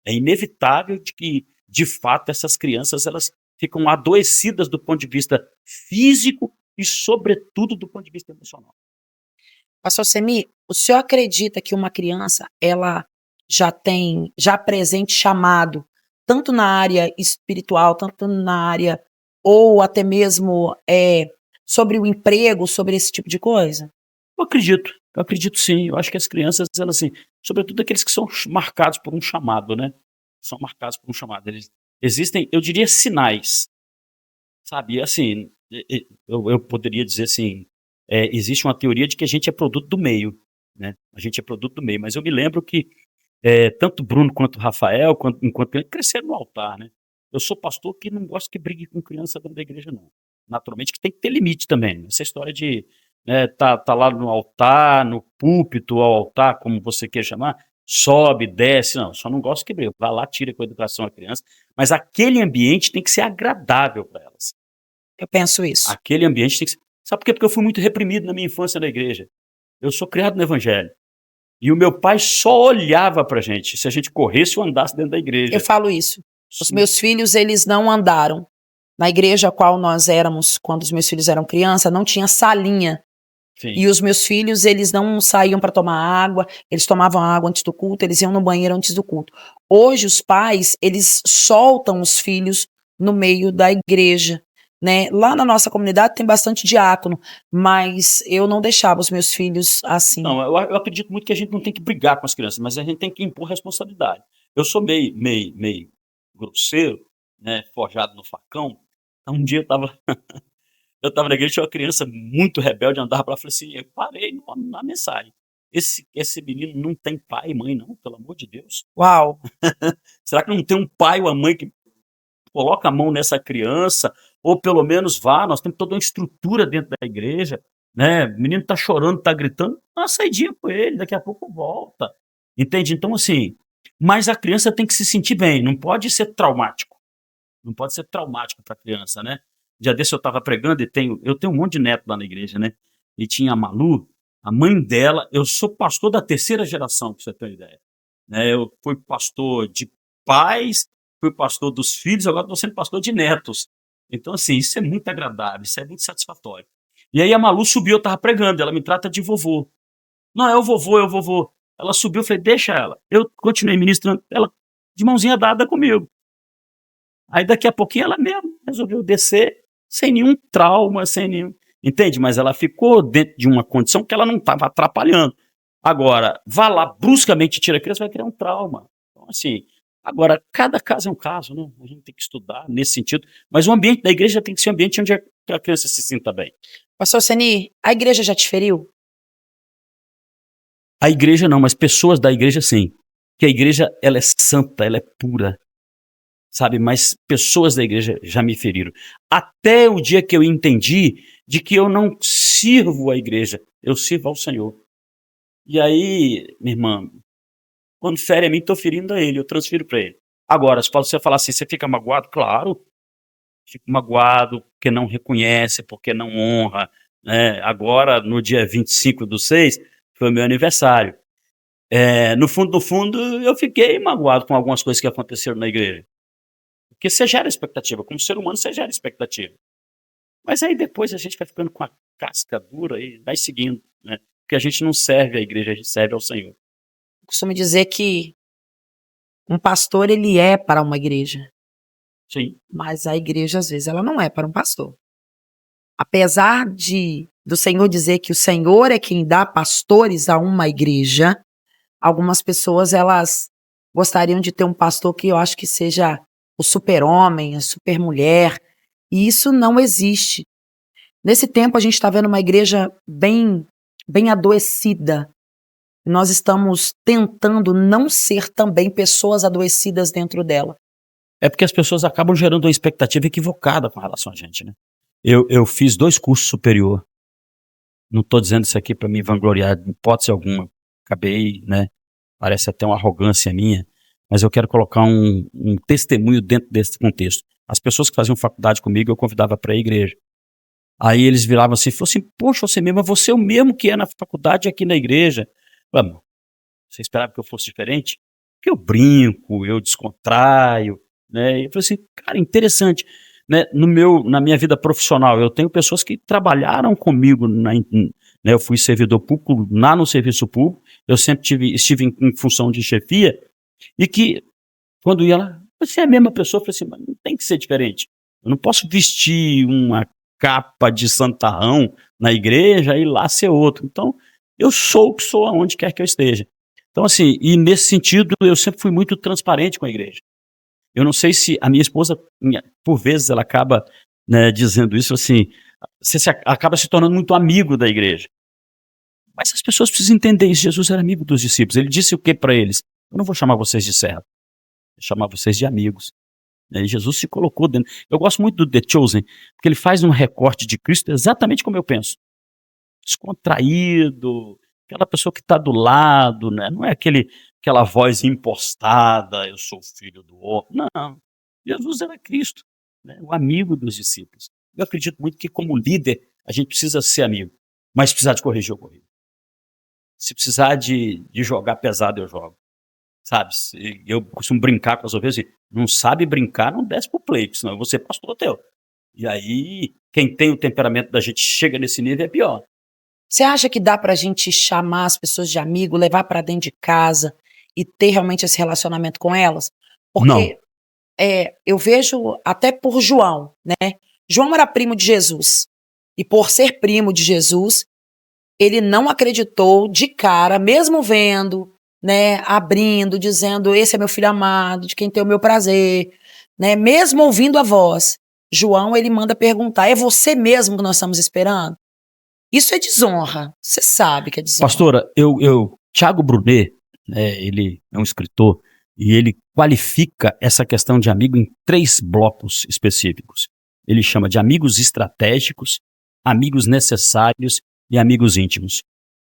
É inevitável de que, de fato, essas crianças elas ficam adoecidas do ponto de vista físico e, sobretudo, do ponto de vista emocional. Pastor Semi, o senhor acredita que uma criança, ela já apresente chamado, tanto na área espiritual, tanto na área, ou até mesmo sobre o emprego, sobre esse tipo de coisa? Eu acredito sim. Eu acho que as crianças, elas assim, sobretudo aqueles que são marcados por um chamado, né? São marcados por um chamado. Existem, eu diria, sinais, sabe? Assim, eu poderia dizer assim, existe uma teoria de que a gente é produto do meio, né? A gente é produto do meio, mas eu me lembro que tanto Bruno quanto Rafael, enquanto cresceram no altar, né? Eu sou pastor que não gosto que brigue com criança dentro da igreja, não. Naturalmente que tem que ter limite também. Essa história de tá lá no altar, no púlpito, ao altar, como você quer chamar, sobe, desce, não, só não gosto que brigue. Vai lá, tira com a educação a criança, mas aquele ambiente tem que ser agradável para elas. Eu penso isso. Aquele ambiente tem que ser... Sabe por quê? Porque eu fui muito reprimido na minha infância na igreja. Eu sou criado no evangelho. E o meu pai só olhava pra gente se a gente corresse ou andasse dentro da igreja. Eu falo isso. Os meus filhos, eles não andaram. Na igreja a qual nós éramos, quando os meus filhos eram crianças, não tinha salinha. Sim. E os meus filhos, eles não saíam para tomar água, eles tomavam água antes do culto, eles iam no banheiro antes do culto. Hoje, os pais, eles soltam os filhos no meio da igreja, né? Lá na nossa comunidade tem bastante diácono, mas eu não deixava os meus filhos assim. Não, eu acredito muito que a gente não tem que brigar com as crianças, mas a gente tem que impor responsabilidade. Eu sou meio grosseiro, né, forjado no facão. Então, um dia eu estava Eu estava na igreja, tinha uma criança muito rebelde, andava para lá, falei assim, eu parei na mensagem. Esse menino não tem pai e mãe, não, pelo amor de Deus. Uau! Será que não tem um pai ou uma mãe que coloca a mão nessa criança, ou pelo menos vá, nós temos toda uma estrutura dentro da igreja, né? O menino tá chorando, tá gritando, dá uma saidinha com ele, daqui a pouco volta. Entende? Então, assim, mas a criança tem que se sentir bem, não pode ser traumático. Não pode ser traumático para a criança, né? Dia desse eu estava pregando e eu tenho um monte de neto lá na igreja, né? E tinha a Malu, a mãe dela, eu sou pastor da 3ª geração, para você ter uma ideia. Né? Eu fui pastor de pais, fui pastor dos filhos, agora estou sendo pastor de netos. Então, assim, isso é muito agradável, isso é muito satisfatório. E aí a Malu subiu, eu estava pregando, ela me trata de vovô. Não, é o vovô, é o vovô. Ela subiu, eu falei, deixa ela. Eu continuei ministrando, ela de mãozinha dada comigo. Aí daqui a pouquinho ela mesmo resolveu descer sem nenhum trauma, sem nenhum... Entende? Mas ela ficou dentro de uma condição que ela não estava atrapalhando. Agora, vá lá, bruscamente tira a criança, vai criar um trauma. Então, assim, agora, cada caso é um caso, né? A gente tem que estudar nesse sentido. Mas o ambiente da igreja tem que ser um ambiente onde a criança se sinta bem. Pastor Seni, a igreja já te feriu? A igreja não, mas pessoas da igreja sim. Porque a igreja, ela é santa, ela é pura. Sabe, mas pessoas da igreja já me feriram. Até o dia que eu entendi de que eu não sirvo a igreja, eu sirvo ao Senhor. E aí, minha irmã, quando fere a mim, estou ferindo a ele, eu transfiro para ele. Agora, se você falar assim, você fica magoado? Claro, fico magoado porque não reconhece, porque não honra. Né? Agora, no dia 25/6, foi o meu aniversário. No fundo, eu fiquei magoado com algumas coisas que aconteceram na igreja. Porque você gera expectativa, como ser humano você gera expectativa. Mas aí depois a gente vai ficando com a casca dura e vai seguindo, né? Porque a gente não serve à igreja, a gente serve ao Senhor. Eu costumo dizer que um pastor, ele é para uma igreja. Sim. Mas a igreja, às vezes, ela não é para um pastor. Apesar do Senhor dizer que o Senhor é quem dá pastores a uma igreja, algumas pessoas, elas gostariam de ter um pastor que eu acho que seja o super-homem, a super-mulher, e isso não existe. Nesse tempo a gente está vendo uma igreja bem adoecida. Nós estamos tentando não ser também pessoas adoecidas dentro dela. É porque as pessoas acabam gerando uma expectativa equivocada com relação a gente, né? Eu fiz 2 cursos superior. Não estou dizendo isso aqui para me vangloriar de hipótese alguma. Acabei, né? Parece até uma arrogância minha. Mas eu quero colocar um testemunho dentro desse contexto. As pessoas que faziam faculdade comigo, eu convidava para a igreja. Aí eles viravam assim e falavam assim, poxa, você é o mesmo que é na faculdade aqui na igreja. Vamos, você esperava que eu fosse diferente? Porque eu brinco, eu descontraio, né? E eu falei assim, cara, interessante. Né? Na minha vida profissional, eu tenho pessoas que trabalharam comigo, né? Eu fui servidor público lá no serviço público, eu sempre estive em função de chefia, e que, quando ia lá, você é a mesma pessoa, eu falei assim, mas não tem que ser diferente. Eu não posso vestir uma capa de santarrão na igreja e lá ser outro. Então, eu sou o que sou aonde quer que eu esteja. Então, assim, e nesse sentido, eu sempre fui muito transparente com a igreja. Eu não sei se a minha esposa, por vezes, ela acaba, né, dizendo isso assim, você acaba se tornando muito amigo da igreja. Mas as pessoas precisam entender isso. Jesus era amigo dos discípulos. Ele disse o que para eles? Eu não vou chamar vocês de servo, vou chamar vocês de amigos. E Jesus se colocou dentro. Eu gosto muito do The Chosen, porque ele faz um recorte de Cristo exatamente como eu penso. Descontraído, aquela pessoa que está do lado, né? Não é aquela voz impostada, eu sou filho do homem. Não, Jesus era Cristo, né? O amigo dos discípulos. Eu acredito muito que como líder a gente precisa ser amigo, mas se precisar de corrigir, eu corrijo. Se precisar de jogar pesado, eu jogo. Sabe, eu costumo brincar com as ovelhas assim, não sabe brincar, não desce pro play, senão eu vou ser pastor teu. E aí, quem tem o temperamento da gente chega nesse nível é pior. Você acha que dá pra gente chamar as pessoas de amigo, levar pra dentro de casa e ter realmente esse relacionamento com elas? Porque eu vejo até por João, né? João era primo de Jesus. E por ser primo de Jesus, ele não acreditou de cara, mesmo vendo, né, abrindo, dizendo, esse é meu filho amado, de quem tem o meu prazer, né, mesmo ouvindo a voz, João, ele manda perguntar, é você mesmo que nós estamos esperando? Isso é desonra, você sabe que é desonra. Pastora, Tiago Brunet, né, ele é um escritor e ele qualifica essa questão de amigo em 3 blocos específicos. Ele chama de amigos estratégicos, amigos necessários e amigos íntimos.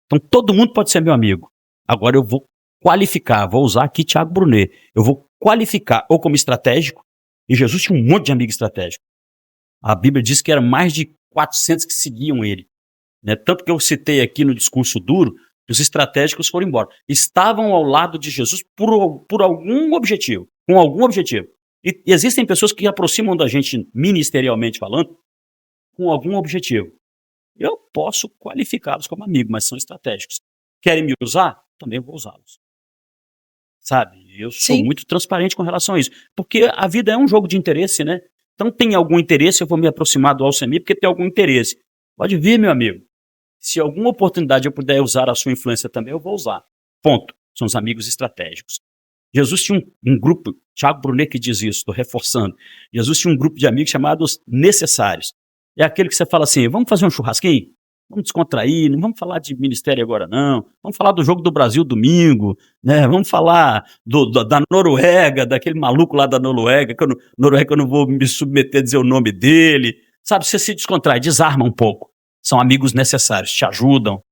Então todo mundo pode ser meu amigo. Agora eu vou qualificar, vou usar aqui Tiago Brunet, eu vou qualificar ou como estratégico, e Jesus tinha um monte de amigo estratégico. A Bíblia diz que era mais de 400 que seguiam ele. Né? Tanto que eu citei aqui no discurso duro, os estratégicos foram embora. Estavam ao lado de Jesus por algum objetivo, com algum objetivo. E existem pessoas que aproximam da gente ministerialmente falando com algum objetivo. Eu posso qualificá-los como amigo, mas são estratégicos. Querem me usar? Também vou usá-los. Sabe? Eu sou muito transparente com relação a isso. Porque a vida é um jogo de interesse, né? Então tem algum interesse, eu vou me aproximar do Alcemir porque tem algum interesse. Pode vir, meu amigo. Se alguma oportunidade eu puder usar a sua influência também, eu vou usar. Ponto. São os amigos estratégicos. Jesus tinha um grupo, Tiago Brunet que diz isso, estou reforçando. Jesus tinha um grupo de amigos chamados necessários. É aquele que você fala assim, vamos fazer um churrasquinho? Vamos descontrair, não vamos falar de ministério agora não. Vamos falar do jogo do Brasil domingo, né? Vamos falar da Noruega, daquele maluco lá da Noruega, que eu não vou me submeter a dizer o nome dele. Sabe, você se descontrai, desarma um pouco. São amigos necessários, te ajudam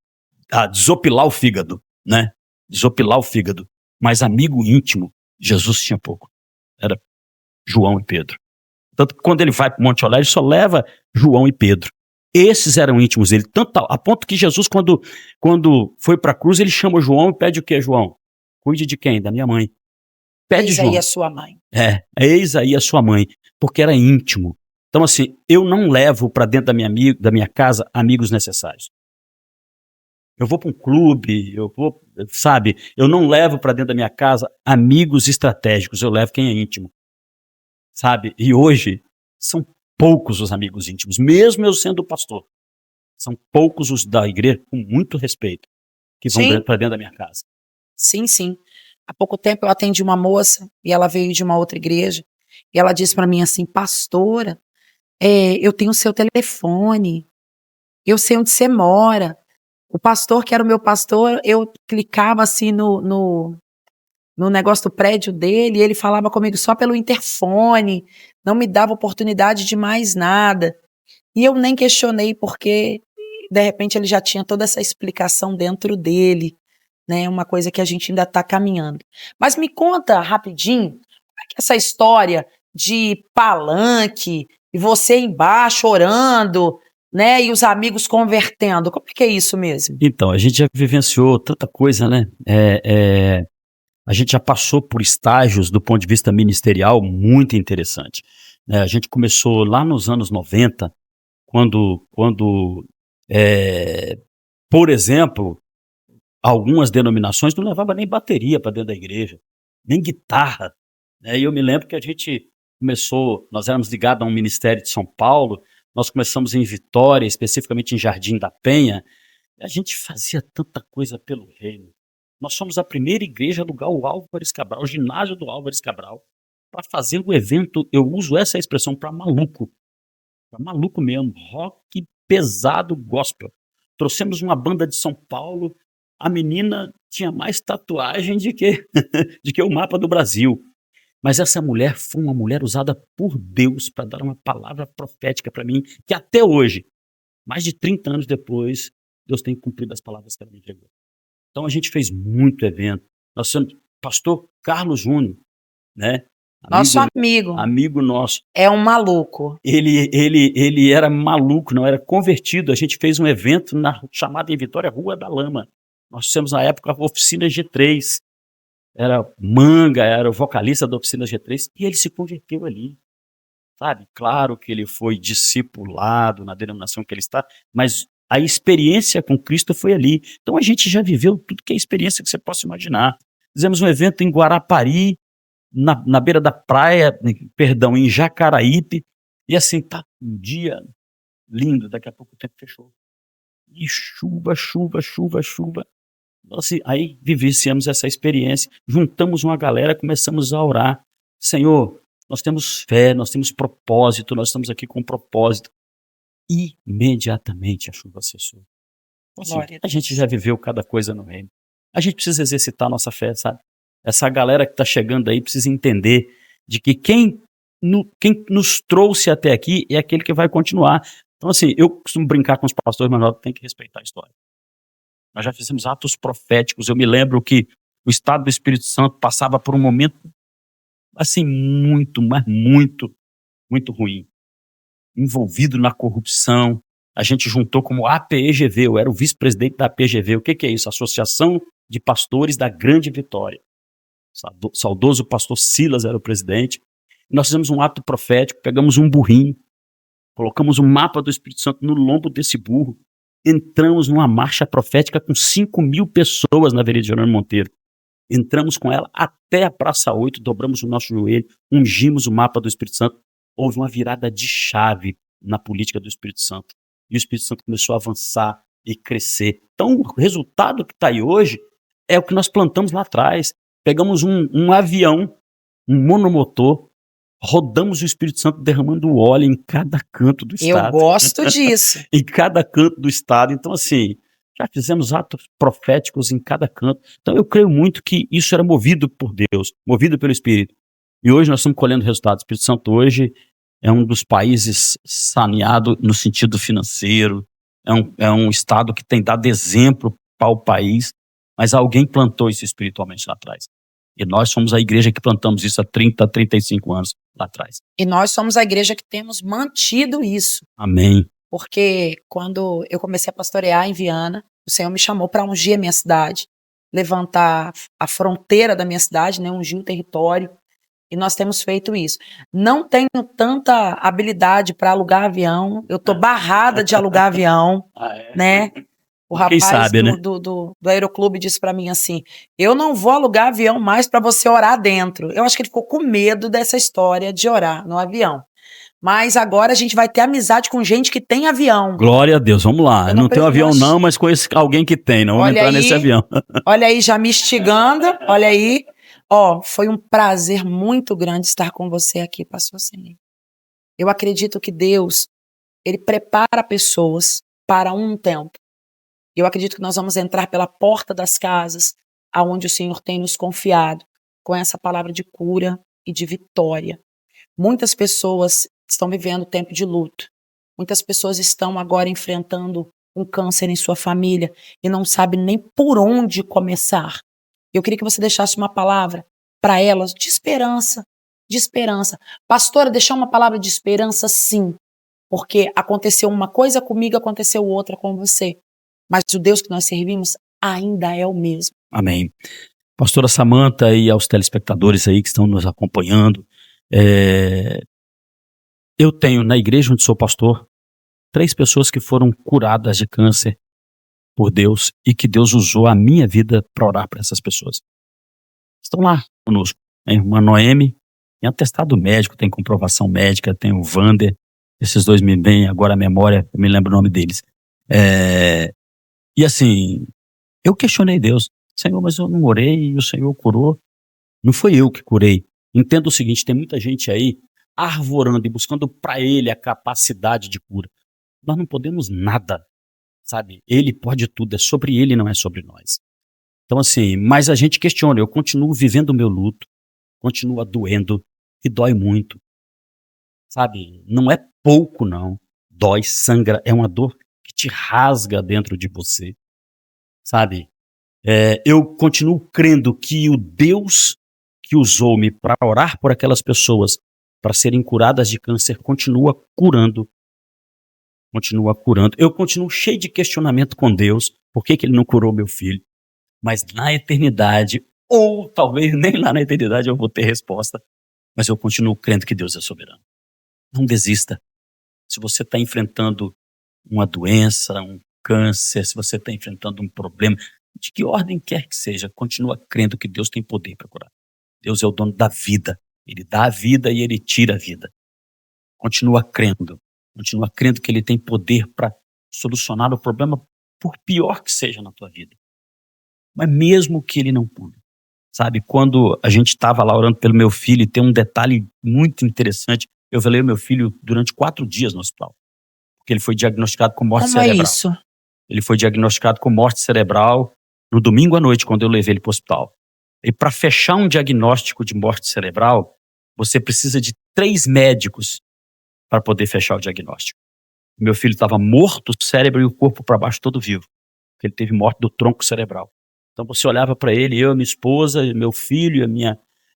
a desopilar o fígado, né? Desopilar o fígado. Mas amigo íntimo, Jesus tinha pouco. Era João e Pedro. Tanto que quando ele vai para o Monte Olé, ele só leva João e Pedro. Esses eram íntimos dele, tanto a ponto que Jesus, quando foi para a cruz, ele chama João e pede o quê, João? Cuide de quem? Da minha mãe. Pede Eis João. aí a sua mãe. Eis aí a sua mãe, porque era íntimo. Então assim, eu não levo para dentro da minha casa amigos necessários. Eu vou para um clube, eu não levo para dentro da minha casa amigos estratégicos, eu levo quem é íntimo. Sabe? E hoje são poucos os amigos íntimos, mesmo eu sendo pastor. São poucos os da igreja, com muito respeito, que vão para dentro da minha casa. Sim, sim. Há pouco tempo eu atendi uma moça e ela veio de uma outra igreja e ela disse para mim assim, pastora, eu tenho o seu telefone, eu sei onde você mora. O pastor que era o meu pastor, eu clicava assim no negócio do prédio dele e ele falava comigo só pelo interfone, não me dava oportunidade de mais nada. E eu nem questionei porque, de repente, ele já tinha toda essa explicação dentro dele, né? Uma coisa que a gente ainda está caminhando. Mas me conta rapidinho, como é que é essa história de palanque e você embaixo orando, né? E os amigos convertendo, como é que é isso mesmo? Então, a gente já vivenciou tanta coisa, né? A gente já passou por estágios do ponto de vista ministerial muito interessante. A gente começou lá nos anos 90, quando por exemplo, algumas denominações não levavam nem bateria para dentro da igreja, nem guitarra. Né? E eu me lembro que a gente começou, nós éramos ligados a um ministério de São Paulo, nós começamos em Vitória, especificamente em Jardim da Penha, e a gente fazia tanta coisa pelo reino. Nós somos a primeira igreja a alugar o Álvares Cabral, o ginásio do Álvares Cabral, para fazer o evento, eu uso essa expressão para maluco mesmo, rock pesado gospel. Trouxemos uma banda de São Paulo, a menina tinha mais tatuagem de que o mapa do Brasil. Mas essa mulher foi uma mulher usada por Deus para dar uma palavra profética para mim, que até hoje, mais de 30 anos depois, Deus tem cumprido as palavras que ela me entregou. Então a gente fez muito evento. Nós somos pastor Carlos Júnior, né? Nosso amigo. Amigo nosso. É um maluco. Ele era maluco, não era convertido. A gente fez um evento chamado em Vitória, Rua da Lama. Nós fizemos na época a oficina G3. Era Manga, era o vocalista da oficina G3 e ele se converteu ali. Sabe? Claro que ele foi discipulado na denominação que ele está, mas a experiência com Cristo foi ali. Então a gente já viveu tudo que é experiência que você possa imaginar. Fizemos um evento em Guarapari, na beira da praia, em Jacaraípe, e assim, tá um dia lindo, daqui a pouco o tempo fechou. E chuva. Assim, aí vivenciamos essa experiência, juntamos uma galera, começamos a orar. Senhor, nós temos fé, nós temos propósito, nós estamos aqui com um propósito. Imediatamente a chuva cessou. Assim, Glória a a gente Deus. já viveu cada coisa no reino. A gente precisa exercitar a nossa fé, sabe? Essa galera que está chegando aí precisa entender de que quem nos trouxe até aqui é aquele que vai continuar. Então, assim, eu costumo brincar com os pastores, mas nós temos que respeitar a história. Nós já fizemos atos proféticos. Eu me lembro que o estado do Espírito Santo passava por um momento, assim, mas muito ruim. Envolvido na corrupção. A gente juntou como APEGV, eu era o vice-presidente da APEGV. O que é isso? Associação de Pastores da Grande Vitória. Saudoso pastor Silas era o presidente. Nós fizemos um ato profético, pegamos um burrinho, colocamos um mapa do Espírito Santo no lombo desse burro, entramos numa marcha profética com 5.000 pessoas na Avenida Jerônimo Monteiro. Entramos com ela até a Praça 8, dobramos o nosso joelho, ungimos o mapa do Espírito Santo. Houve uma virada de chave na política do Espírito Santo. E o Espírito Santo começou a avançar e crescer. Então, o resultado que está aí hoje é o que nós plantamos lá atrás. Pegamos um avião, um monomotor, rodamos o Espírito Santo derramando óleo em cada canto do estado. Eu gosto disso. Em cada canto do estado. Então, assim, já fizemos atos proféticos em cada canto. Então, eu creio muito que isso era movido por Deus, movido pelo Espírito. E hoje nós estamos colhendo resultados. O Espírito Santo hoje é um dos países saneado no sentido financeiro, é um estado que tem dado exemplo para o país, mas alguém plantou isso espiritualmente lá atrás. E nós somos a igreja que plantamos isso há 30, 35 anos lá atrás. E nós somos a igreja que temos mantido isso. Amém. Porque quando eu comecei a pastorear em Viana, o Senhor me chamou para ungir a minha cidade, levantar a fronteira da minha cidade, né, ungir o território. E nós temos feito isso. Não tenho tanta habilidade para alugar avião. Eu tô barrada de alugar avião, né? O Quem rapaz sabe, né? do Aeroclube disse para mim assim: eu não vou alugar avião mais para você orar dentro. Eu acho que ele ficou com medo dessa história de orar no avião. Mas agora a gente vai ter amizade com gente que tem avião. Glória a Deus, vamos lá. Eu não tenho avião não, mas conheço alguém que tem. Não vamos Olha entrar aí, nesse avião. Olha aí, já me instigando. Olha aí. Ó, foi um prazer muito grande estar com você aqui, pastor Ceni. Eu acredito que Deus, ele prepara pessoas para um tempo. Eu acredito que nós vamos entrar pela porta das casas, aonde o Senhor tem nos confiado, com essa palavra de cura e de vitória. Muitas pessoas estão vivendo tempo de luto. Muitas pessoas estão agora enfrentando um câncer em sua família e não sabem nem por onde começar. Eu queria que você deixasse uma palavra para elas de esperança, de esperança. Pastora, deixar uma palavra de esperança, sim, porque aconteceu uma coisa comigo, aconteceu outra com você. Mas o Deus que nós servimos ainda é o mesmo. Amém. Pastora Samanta e aos telespectadores aí que estão nos acompanhando, eu tenho na igreja onde sou pastor 3 pessoas que foram curadas de câncer por Deus e que Deus usou a minha vida para orar para essas pessoas. Estão lá conosco. A irmã Noemi tem atestado médico, tem comprovação médica, tem o Vander, esses 2 me vêm agora à memória, eu me lembro o nome deles. E assim, eu questionei Deus, Senhor, mas eu não orei e o Senhor curou. Não foi eu que curei. Entenda o seguinte, tem muita gente aí arvorando e buscando para ele a capacidade de cura. Nós não podemos nada, sabe? Ele pode tudo, é sobre ele, não é sobre nós. Então assim, mas a gente questiona, eu continuo vivendo o meu luto, continua doendo e dói muito, sabe? Não é pouco não, dói, sangra, é uma dor que te rasga dentro de você, sabe? Eu continuo crendo que o Deus que usou-me para orar por aquelas pessoas para serem curadas de câncer continua curando. Eu continuo cheio de questionamento com Deus, por que ele não curou meu filho? Mas na eternidade, ou talvez nem lá na eternidade eu vou ter resposta, mas eu continuo crendo que Deus é soberano. Não desista. Se você está enfrentando uma doença, um câncer, se você está enfrentando um problema, de que ordem quer que seja, continua crendo que Deus tem poder para curar. Deus é o dono da vida. Ele dá a vida e ele tira a vida. Continua crendo que ele tem poder para solucionar o problema, por pior que seja na tua vida. Mas mesmo que ele não cure, Sabe, quando a gente estava lá orando pelo meu filho, e tem um detalhe muito interessante, eu velei o meu filho durante 4 dias no hospital, porque ele foi diagnosticado com morte Como é cerebral. isso? Ele foi diagnosticado com morte cerebral no domingo à noite, quando eu levei ele para o hospital. E para fechar um diagnóstico de morte cerebral, você precisa de 3 médicos para poder fechar o diagnóstico. Meu filho estava morto, o cérebro e o corpo para baixo todo vivo, porque ele teve morte do tronco cerebral. Então você olhava para ele, eu, minha esposa, meu filho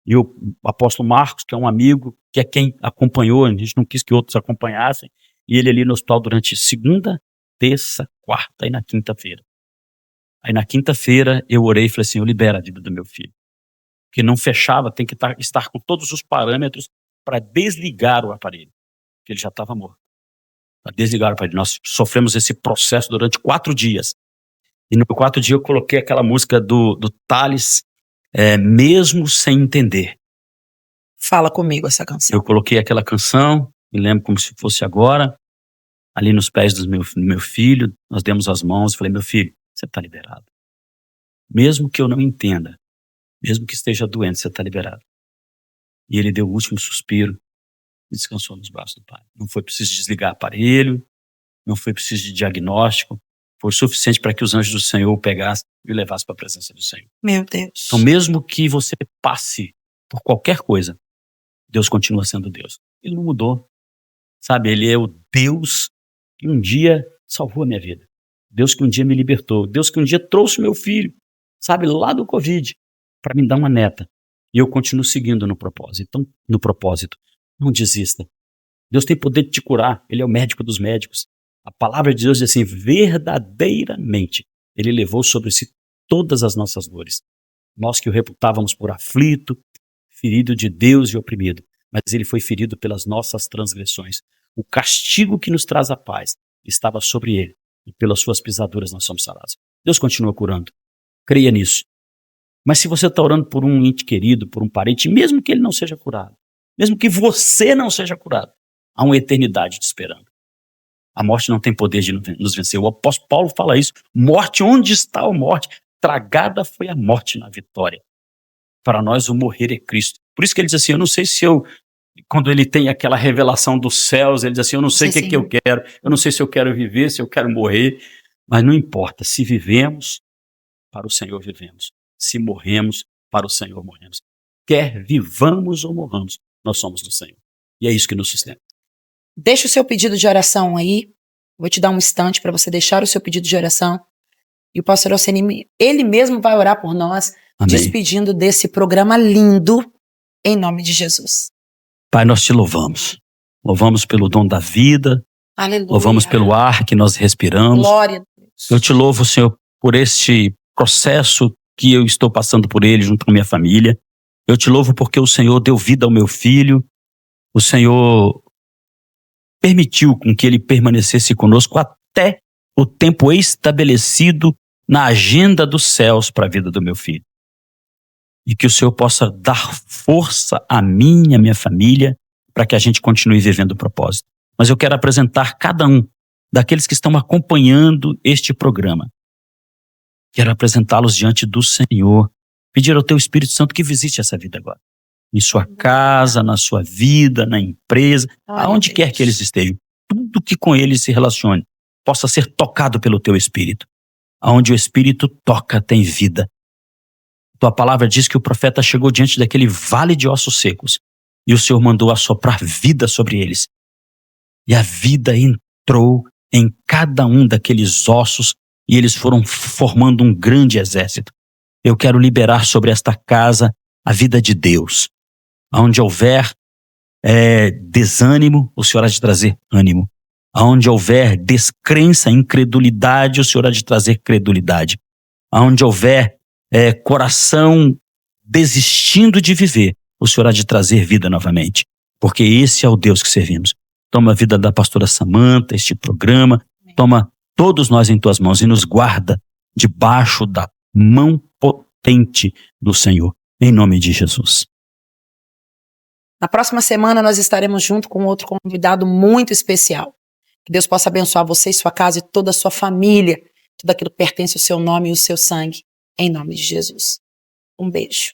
e o apóstolo Marcos, que é um amigo, que é quem acompanhou, a gente não quis que outros acompanhassem, e ele ali no hospital durante segunda, terça, quarta e na quinta-feira. Aí na quinta-feira eu orei e falei assim, eu libero a vida do meu filho. Porque não fechava, tem que estar com todos os parâmetros para desligar o aparelho, porque ele já estava morto. Para desligar o aparelho. Nós sofremos esse processo durante 4 dias. E no 4 dias eu coloquei aquela música do Thales, Mesmo Sem Entender. Fala comigo essa canção. Eu coloquei aquela canção, me lembro como se fosse agora, ali nos pés do meu filho, nós demos as mãos e falei, meu filho, você está liberado. Mesmo que eu não entenda, mesmo que esteja doente, você está liberado. E ele deu o último suspiro e descansou nos braços do Pai. Não foi preciso desligar aparelho, não foi preciso de diagnóstico, foi suficiente para que os anjos do Senhor o pegassem e o levassem para a presença do Senhor. Meu Deus. Então, mesmo que você passe por qualquer coisa, Deus continua sendo Deus. Ele não mudou. Sabe, ele é o Deus que um dia salvou a minha vida. Deus que um dia me libertou. Deus que um dia trouxe meu filho, sabe, lá do Covid, para me dar uma neta. E eu continuo seguindo no propósito. Então, no propósito, não desista. Deus tem poder de te curar. Ele é o médico dos médicos. A palavra de Deus diz assim, verdadeiramente, ele levou sobre si todas as nossas dores. Nós que o reputávamos por aflito, ferido de Deus e oprimido, mas ele foi ferido pelas nossas transgressões. O castigo que nos traz a paz estava sobre ele, e pelas suas pisaduras nós somos sarados. Deus continua curando. Creia nisso. Mas se você está orando por um ente querido, por um parente, mesmo que ele não seja curado, mesmo que você não seja curado, há uma eternidade te esperando. A morte não tem poder de nos vencer. O apóstolo Paulo fala isso. Morte, onde está a morte? Tragada foi a morte na vitória. Para nós o morrer é Cristo. Por isso que ele diz assim, eu não sei se quando ele tem aquela revelação dos céus, ele diz assim, eu não sei o que eu quero, eu não sei se eu quero viver, se eu quero morrer, mas não importa, se vivemos, para o Senhor vivemos. Se morremos, para o Senhor morremos. Quer vivamos ou morramos, nós somos do Senhor. E é isso que nos sustenta. Deixa o seu pedido de oração aí. Vou te dar um instante para você deixar o seu pedido de oração. E o pastor Alceni, ele mesmo vai orar por nós, Amém. despedindo desse programa lindo, em nome de Jesus. Pai, nós te louvamos. Louvamos pelo dom da vida. Aleluia. Louvamos pelo ar que nós respiramos. Glória a Deus. Eu te louvo, Senhor, por este processo que eu estou passando por ele junto com a minha família. Eu te louvo porque o Senhor deu vida ao meu filho. O Senhor permitiu com que ele permanecesse conosco até o tempo estabelecido na agenda dos céus para a vida do meu filho. E que o Senhor possa dar força a mim e a minha família para que a gente continue vivendo o propósito. Mas eu quero apresentar cada um daqueles que estão acompanhando este programa. Quero apresentá-los diante do Senhor. Pedir ao Teu Espírito Santo que visite essa vida agora. Em sua casa, na sua vida, na empresa, aonde quer que eles estejam. Tudo que com eles se relacione possa ser tocado pelo Teu Espírito. Aonde o Espírito toca tem vida. Tua palavra diz que o profeta chegou diante daquele vale de ossos secos e o Senhor mandou assoprar vida sobre eles. E a vida entrou em cada um daqueles ossos e eles foram formando um grande exército. Eu quero liberar sobre esta casa a vida de Deus. Onde houver desânimo, o Senhor há de trazer ânimo. Onde houver descrença, incredulidade, o Senhor há de trazer credulidade. Onde houver coração desistindo de viver, o Senhor há de trazer vida novamente. Porque esse é o Deus que servimos. Toma a vida da pastora Samanta, este programa, toma todos nós em tuas mãos e nos guarda debaixo da mão potente do Senhor. Em nome de Jesus. Na próxima semana nós estaremos junto com outro convidado muito especial. Que Deus possa abençoar você e sua casa e toda a sua família. Tudo aquilo que pertence ao seu nome e ao seu sangue. Em nome de Jesus. Um beijo.